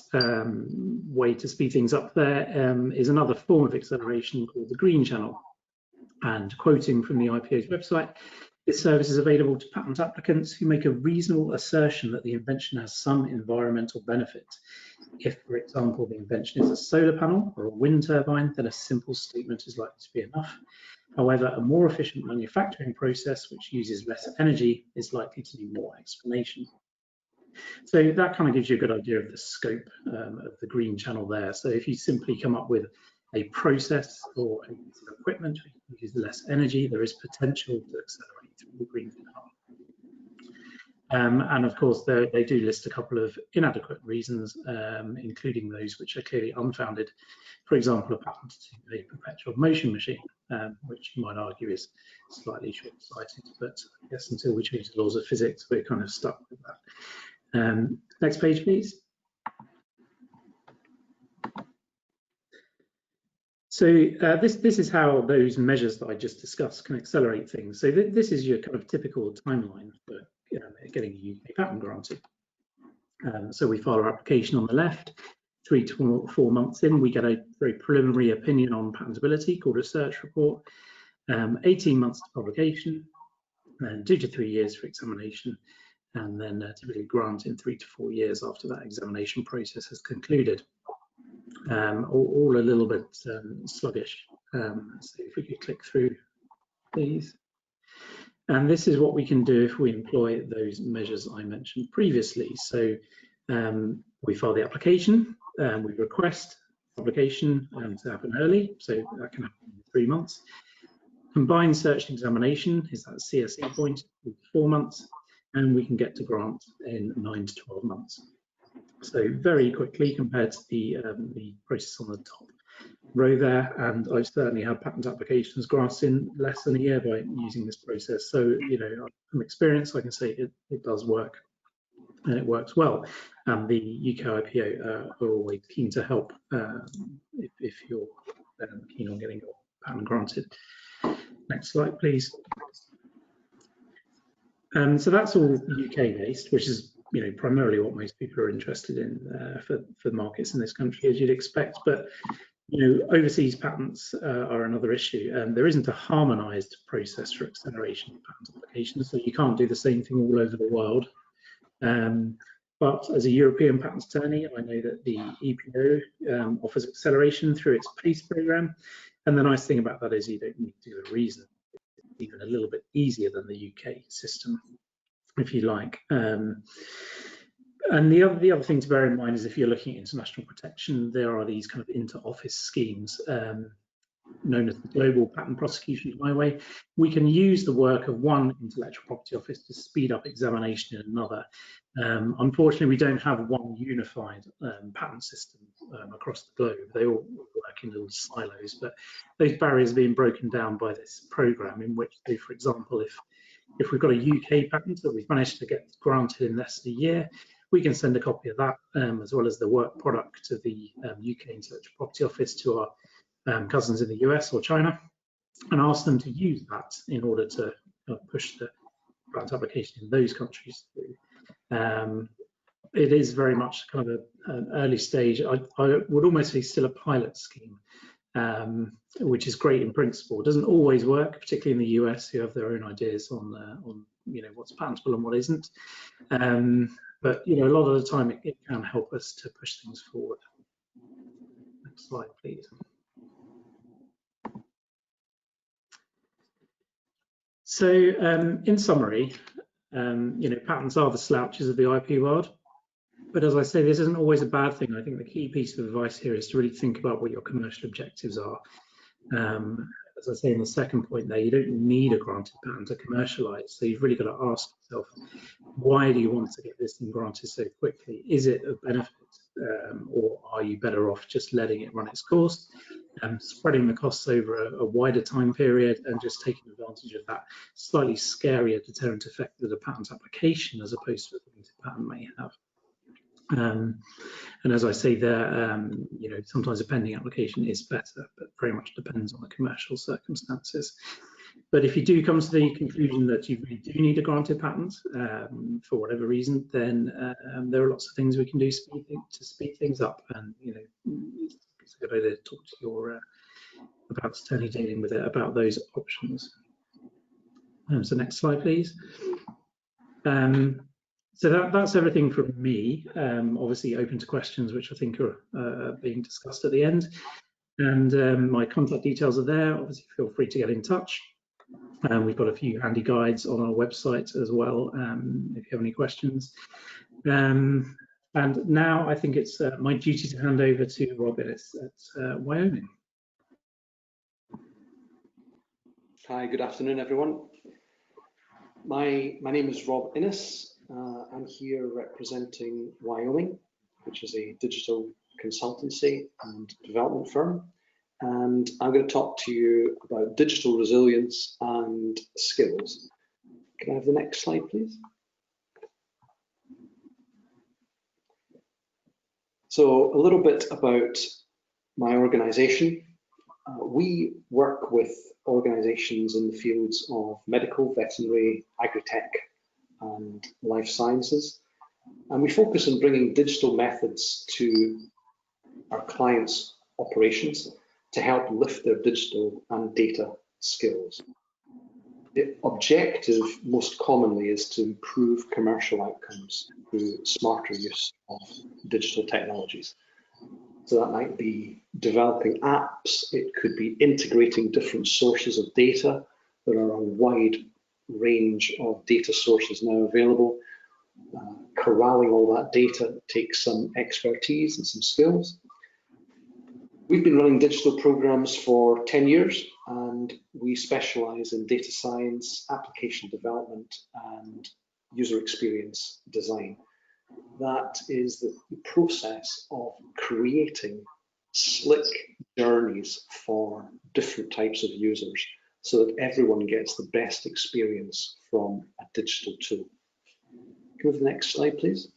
way to speed things up there is another form of acceleration called the Green Channel. And quoting from the IPO's website, this service is available to patent applicants who make a reasonable assertion that the invention has some environmental benefit. If, for example, the invention is a solar panel or a wind turbine, then a simple statement is likely to be enough. However, a more efficient manufacturing process, which uses less energy, is likely to need more explanation. So that kind of gives you a good idea of the scope of the Green Channel there. So if you simply come up with a process or a piece of equipment which uses less energy, there is potential to accelerate through the Green Channel. And of course, they do list a couple of inadequate reasons, including those which are clearly unfounded. For example, a patent to a perpetual motion machine, which you might argue is slightly short-sighted, but I guess until we change the laws of physics, we're kind of stuck with that. Next page, please. So this is how those measures that I just discussed can accelerate things. So this is your kind of typical timeline for getting a UK patent granted. So we file our application on the left. 3 to 4 months in, we get a very preliminary opinion on patentability called a search report. 18 months to publication, and 2 to 3 years for examination, and then typically grant in 3 to 4 years after that examination process has concluded. All a little bit sluggish. So if we could click through, please. And this is what we can do if we employ those measures I mentioned previously. So we file the application, we request publication to happen early, so that can happen in 3 months. Combined search and examination is that CSE point, 4 months, and we can get to grant in 9 to 12 months. So very quickly compared to the process on the top row there, and I've certainly had patent applications granted in less than a year by using this process. So from experience, I can say it does work, and it works well. And the UK IPO are always keen to help if you're keen on getting your patent granted. Next slide, please. So that's all UK based, which is primarily what most people are interested in for markets in this country, as you'd expect. But overseas patents are another issue, and there isn't a harmonised process for acceleration of patent applications, so you can't do the same thing all over the world. But as a European patent attorney, I know that the EPO offers acceleration through its PACE programme, and the nice thing about that is you don't need to give a reason. It's even a little bit easier than the UK system, if you like. And the other thing to bear in mind is if you're looking at international protection, there are these kind of inter-office schemes. known as the Global Patent Prosecution Highway. We can use the work of one intellectual property office to speed up examination in another. Unfortunately, we don't have one unified patent system across the globe. They all work in little silos, but those barriers are being broken down by this program, in which, say, for example, if we've got a UK patent that we've managed to get granted in less than a year, we can send a copy of that, as well as the work product, to the UK Intellectual Property Office, to our cousins in the US or China, and ask them to use that in order to push the grant application in those countries through. It is very much kind of an early stage. I would almost say still a pilot scheme, which is great in principle. It doesn't always work, particularly in the US, who have their own ideas on what's patentable and what isn't. But a lot of the time it can help us to push things forward. Next slide, please. So in summary, patents are the slouches of the IP world. But as I say, this isn't always a bad thing. I think the key piece of advice here is to really think about what your commercial objectives are. As I say in the second point there, you don't need a granted patent to commercialize. So you've really got to ask yourself, why do you want to get this thing granted so quickly? Is it a benefit, or are you better off just letting it run its course, spreading the costs over a wider time period, and just taking advantage of that slightly scarier deterrent effect that a patent application as opposed to a granted patent may have? And as I say there, sometimes a pending application is better, but very much depends on the commercial circumstances. But if you do come to the conclusion that you really do need a granted patent for whatever reason, then there are lots of things we can do to speed things up. And it's a good idea to talk to your about attorney dealing with it about those options. So next slide, please. So that's everything from me. Obviously open to questions, which I think are being discussed at the end. And my contact details are there. Obviously, feel free to get in touch. We've got a few handy guides on our website as well, if you have any questions. And now I think it's my duty to hand over to Rob Innes at Wyoming. Hi, good afternoon, everyone. My name is Rob Innes. I'm here representing Wyoming, which is a digital consultancy and development firm. And I'm going to talk to you about digital resilience and skills. Can I have the next slide, please? So a little bit about my organization. We work with organizations in the fields of medical, veterinary, agri-tech, and life sciences. And we focus on bringing digital methods to our clients' operations to help lift their digital and data skills. The objective most commonly is to improve commercial outcomes through smarter use of digital technologies. So that might be developing apps, it could be integrating different sources of data. There are a wide range of data sources now available. Corralling all that data takes some expertise and some skills. We've been running digital programs for 10 years, and we specialize in data science, application development, and user experience design. That is the process of creating slick journeys for different types of users so that everyone gets the best experience from a digital tool. Go to the next slide, please.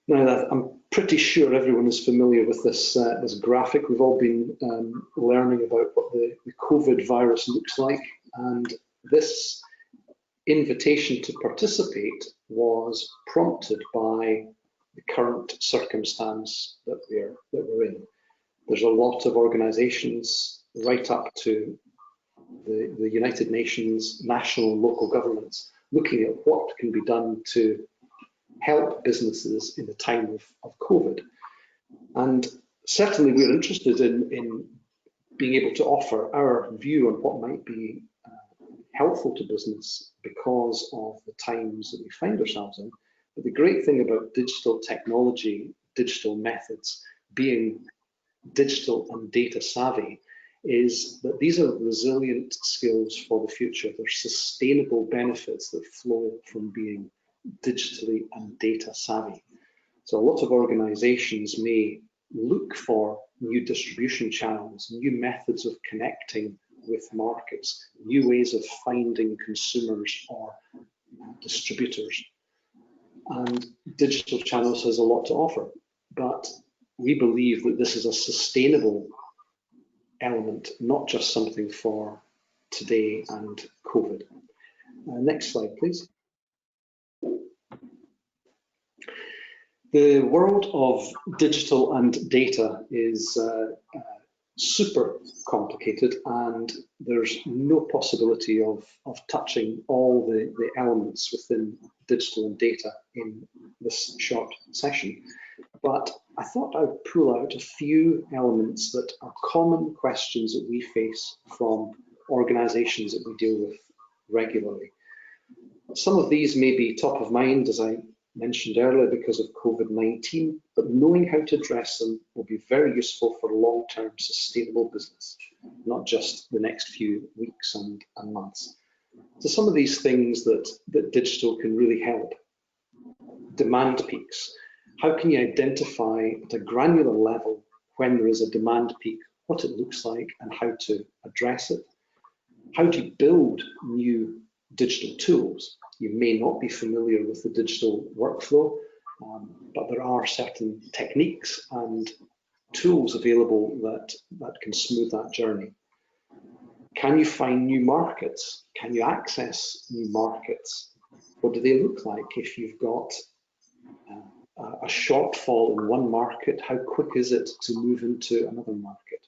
Now, I'm pretty sure everyone is familiar with this, this graphic. We've all been learning about what the COVID virus looks like, and this invitation to participate was prompted by the current circumstance that we're in. There's a lot of organizations right up to the United Nations, national and local governments, looking at what can be done to help businesses in the time of COVID. And certainly we're interested in being able to offer our view on what might be helpful to business because of the times that we find ourselves in. But the great thing about digital technology, digital methods being digital and data savvy is that these are resilient skills for the future. There's sustainable benefits that flow from being digitally and data savvy. So a lot of organizations may look for new distribution channels, new methods of connecting with markets, new ways of finding consumers or distributors. And digital channels has a lot to offer, but we believe that this is a sustainable element, not just something for today and COVID. Next slide, please. The world of digital and data is super complicated, and there's no possibility of touching all the elements within digital and data in this short session. But I thought I'd pull out a few elements that are common questions that we face from organizations that we deal with regularly. Some of these may be top of mind, as I mentioned earlier, because of COVID-19, but knowing how to address them will be very useful for long-term sustainable business, not just the next few weeks and months. So some of these things that digital can really help. Demand peaks. How can you identify at a granular level when there is a demand peak, what it looks like and how to address it? How do you build new digital tools? You may not be familiar with the digital workflow, but there are certain techniques and tools available that can smooth that journey. Can you find new markets? Can you access new markets? What do they look like if you've got a shortfall in one market? How quick is it to move into another market?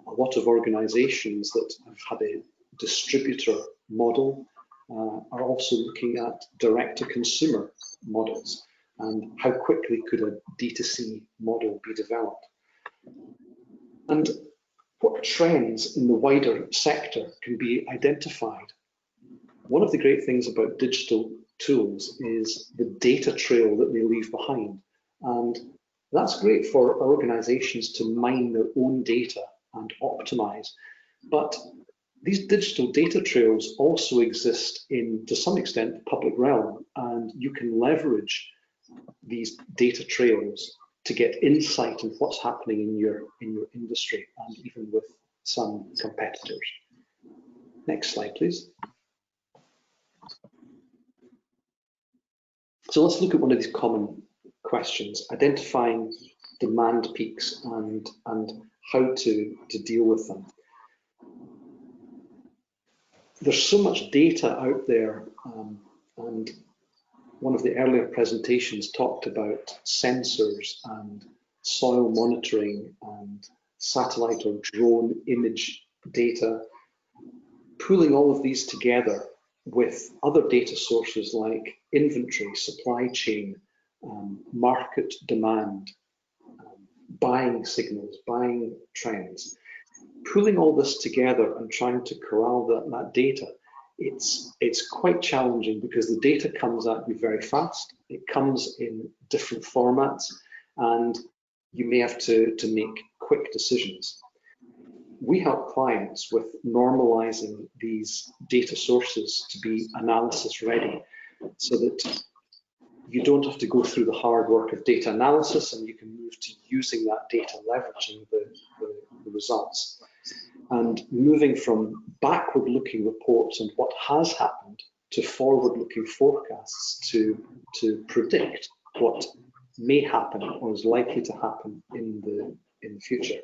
A lot of organizations that have had a distributor model are also looking at direct-to-consumer models and how quickly could a D2C model be developed. And what trends in the wider sector can be identified? One of the great things about digital tools is the data trail that they leave behind. And that's great for organizations to mine their own data and optimize. But these digital data trails also exist in, to some extent, the public realm, and you can leverage these data trails to get insight into what's happening in your industry and even with some competitors. Next slide, please. So let's look at one of these common questions, identifying demand peaks and how to deal with them. There's so much data out there, and one of the earlier presentations talked about sensors and soil monitoring and satellite or drone image data. Pooling all of these together with other data sources like inventory, supply chain, market demand, buying signals, buying trends. Pulling all this together and trying to corral that data, it's quite challenging because the data comes at you very fast. It comes in different formats, and you may have to make quick decisions. We help clients with normalizing these data sources to be analysis ready, so that you don't have to go through the hard work of data analysis, and you can move to using that data, leveraging the results. And moving from backward-looking reports on what has happened to forward-looking forecasts to predict what may happen or is likely to happen in the future.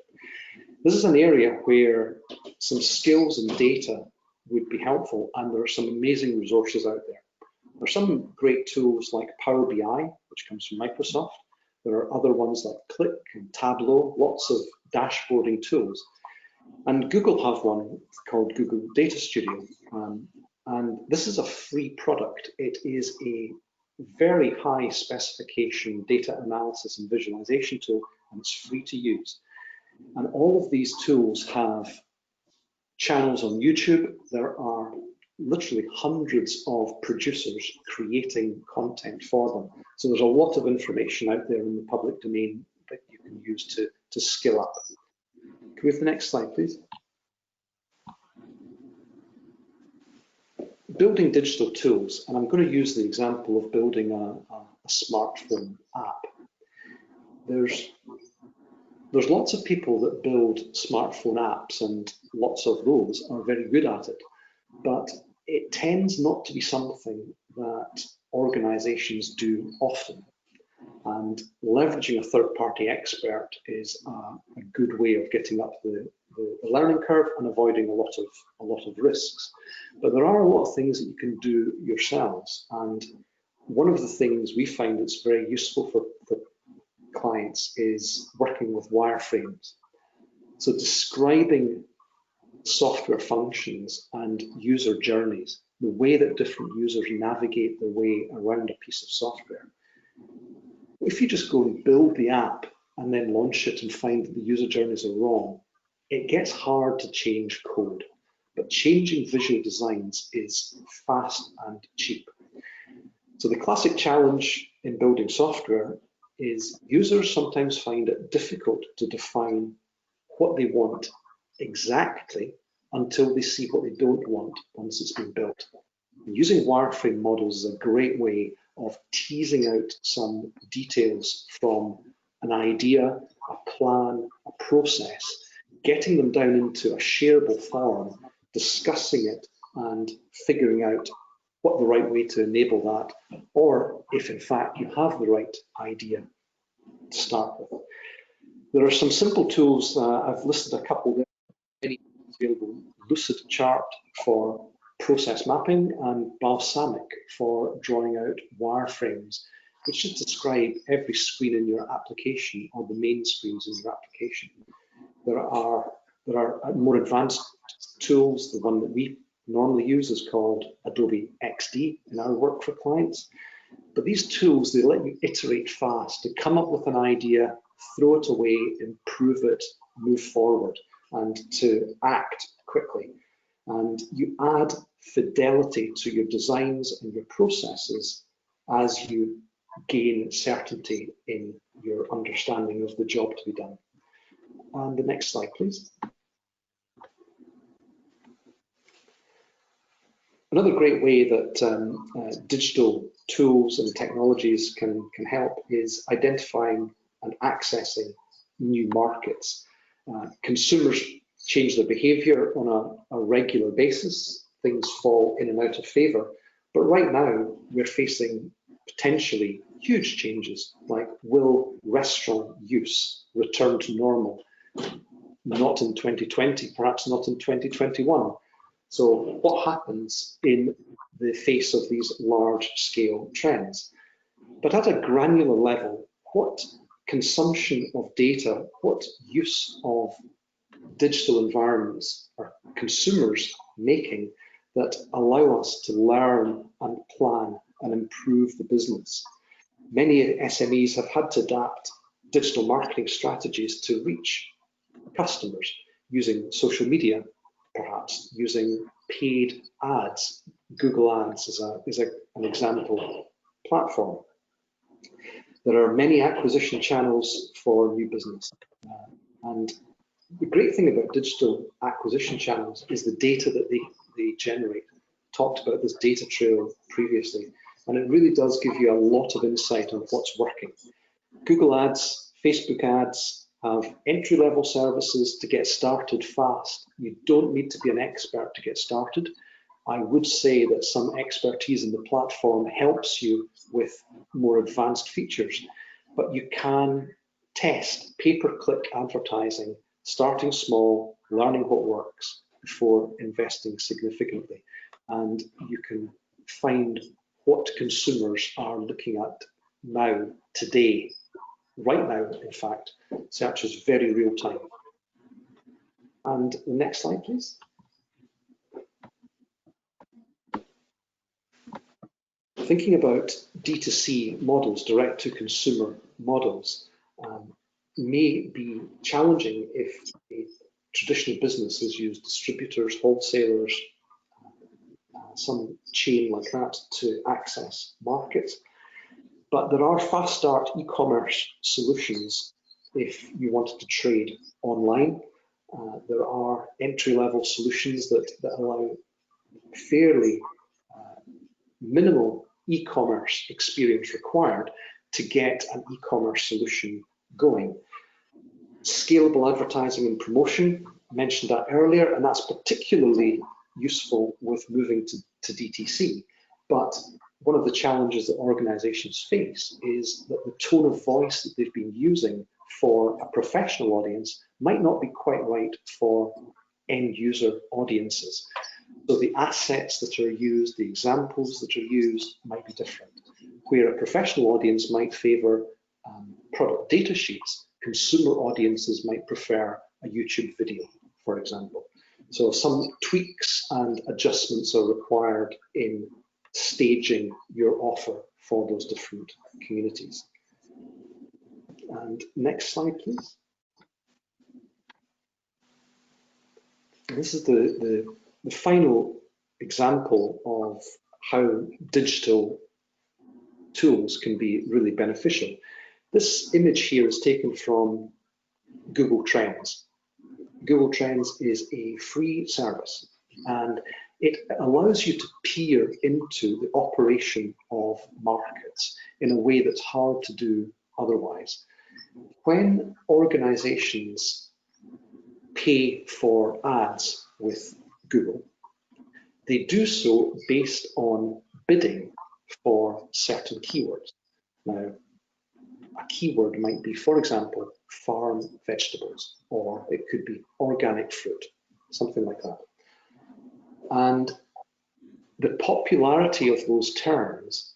This is an area where some skills and data would be helpful, and there are some amazing resources out there. There are some great tools like Power BI, which comes from Microsoft. There are other ones like Click and Tableau, lots of dashboarding tools. And Google have one called Google Data Studio. And this is a free product. It is a very high specification data analysis and visualization tool, and it's free to use. And all of these tools have channels on YouTube. There are literally hundreds of producers creating content for them. So there's a lot of information out there in the public domain that you can use to to skill up. Can we have the next slide, please? Building digital tools, and I'm going to use the example of building a smartphone app. There's lots of people that build smartphone apps, and lots of those are very good at it, but it tends not to be something that organizations do often. And leveraging a third-party expert is a good way of getting up the learning curve and avoiding a lot of risks. But there are a lot of things that you can do yourselves, and one of the things we find that's very useful for clients is working with wireframes. So describing software functions and user journeys, the way that different users navigate their way around a piece of software. If you just go and build the app and then launch it and find that the user journeys are wrong, it gets hard to change code. But changing visual designs is fast and cheap. So the classic challenge in building software is users sometimes find it difficult to define what they want exactly until they see what they don't want once it's been built. And using wireframe models is a great way of teasing out some details from an idea, a plan, a process, getting them down into a shareable form, discussing it and figuring out what the right way to enable that, or if in fact you have the right idea to start with. There are some simple tools, I've listed a couple there, any available. Lucidchart for process mapping and Balsamic for drawing out wireframes, which just describe every screen in your application or the main screens in your application. There are more advanced tools. The one that we normally use is called Adobe XD in our work for clients. But these tools, they let you iterate fast, to come up with an idea, throw it away, improve it, move forward, and to act quickly. And you add fidelity to your designs and your processes as you gain certainty in your understanding of the job to be done. And the next slide, please. Another great way that digital tools and technologies can help is identifying and accessing new markets. Consumers change their behavior on a regular basis. Things fall in and out of favor. But right now, we're facing potentially huge changes, like will restaurant use return to normal? Not in 2020, perhaps not in 2021. So what happens in the face of these large-scale trends? But at a granular level, what consumption of data, what use of digital environments are consumers making that allow us to learn and plan and improve the business? Many SMEs have had to adapt digital marketing strategies to reach customers using social media, perhaps using paid ads. Google Ads is an example platform. There are many acquisition channels for new business. And the great thing about digital acquisition channels is the data that they generate. Talked about this data trail previously, and it really does give you a lot of insight on what's working. Google Ads, Facebook Ads have entry-level services to get started fast. You don't need to be an expert to get started. I would say that some expertise in the platform helps you with more advanced features, but you can test pay-per-click advertising, starting small, learning what works before investing significantly. And you can find what consumers are looking at now, today, right now, in fact. Search is very real time. And the next slide, please. Thinking about D2C models, direct to consumer models, may be challenging if a traditional business has used distributors, wholesalers, some chain like that to access markets. But there are fast start e-commerce solutions if you wanted to trade online. There are entry-level solutions that allow fairly minimal e-commerce experience required to get an e-commerce solution going. Scalable advertising and promotion, I mentioned that earlier, and that's particularly useful with moving to DTC. But one of the challenges that organizations face is that the tone of voice that they've been using for a professional audience might not be quite right for end user audiences. So the assets that are used, the examples that are used might be different. Where a professional audience might favor product data sheets, consumer audiences might prefer a YouTube video, for example. So some tweaks and adjustments are required in staging your offer for those different communities. And next slide, please. This is the final example of how digital tools can be really beneficial. This image here is taken from Google Trends. Google Trends is a free service, and it allows you to peer into the operation of markets in a way that's hard to do otherwise. When organizations pay for ads with Google, they do so based on bidding for certain keywords. Now, a keyword might be, for example, farm vegetables, or it could be organic fruit, something like that. And the popularity of those terms,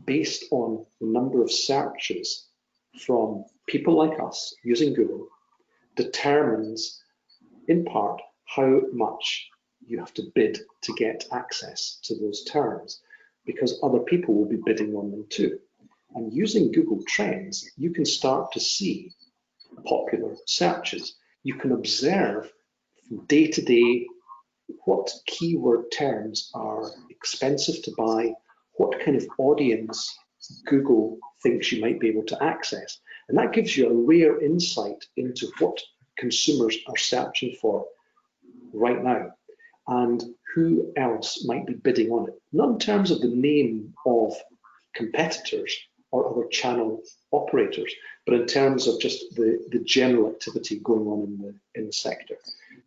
based on the number of searches from people like us using Google, determines in part how much you have to bid to get access to those terms, because other people will be bidding on them too. And using Google Trends, you can start to see popular searches. You can observe from day to day what keyword terms are expensive to buy, what kind of audience Google thinks you might be able to access. And that gives you a rare insight into what consumers are searching for right now and who else might be bidding on it. Not in terms of the name of competitors or other channel operators, but in terms of just the general activity going on in the sector.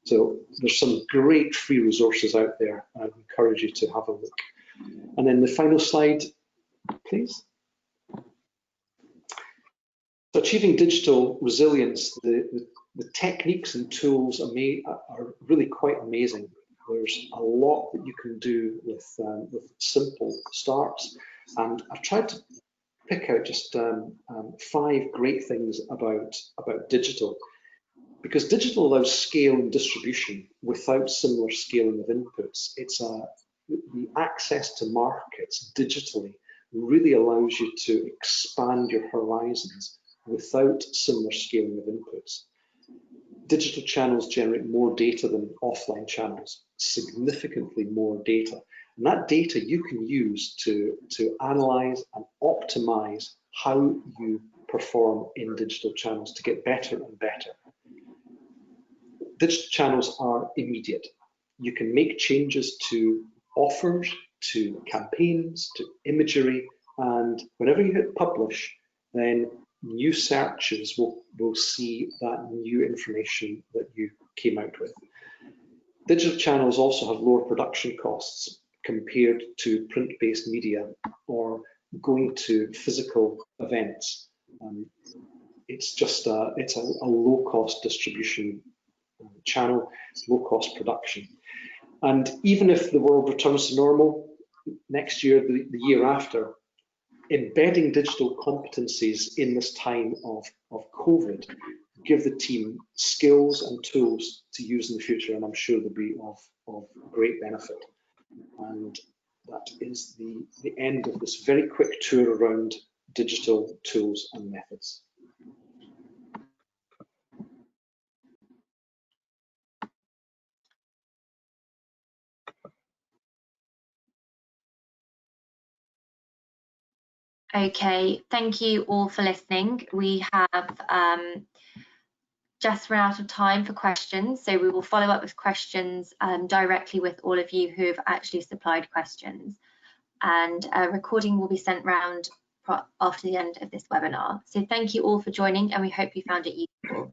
So there's some great free resources out there. I encourage you to have a look. And then the final slide, please. So achieving digital resilience, the techniques and tools are really quite amazing. There's a lot that you can do with simple starts, and I've tried to pick out just 5 great things about digital, because digital allows scale and distribution without similar scaling of inputs. It's the access to markets digitally really allows you to expand your horizons without similar scaling of inputs. Digital channels generate more data than offline channels, significantly more data. And that data you can use to analyze and optimize how you perform in digital channels to get better and better. Digital channels are immediate. You can make changes to offers, to campaigns, to imagery, and whenever you hit publish, then new searches will see that new information that you came out with. Digital channels also have lower production costs compared to print-based media or going to physical events. It's just a low-cost distribution channel, low-cost production. And even if the world returns to normal next year, the year after, embedding digital competencies in this time of COVID give the team skills and tools to use in the future, and I'm sure they'll be of great benefit. And that is the end of this very quick tour around digital tools and methods. Okay, thank you all for listening. We have just run out of time for questions, so we will follow up with questions directly with all of you who have actually supplied questions. And a recording will be sent round after the end of this webinar. So thank you all for joining, and we hope you found it useful.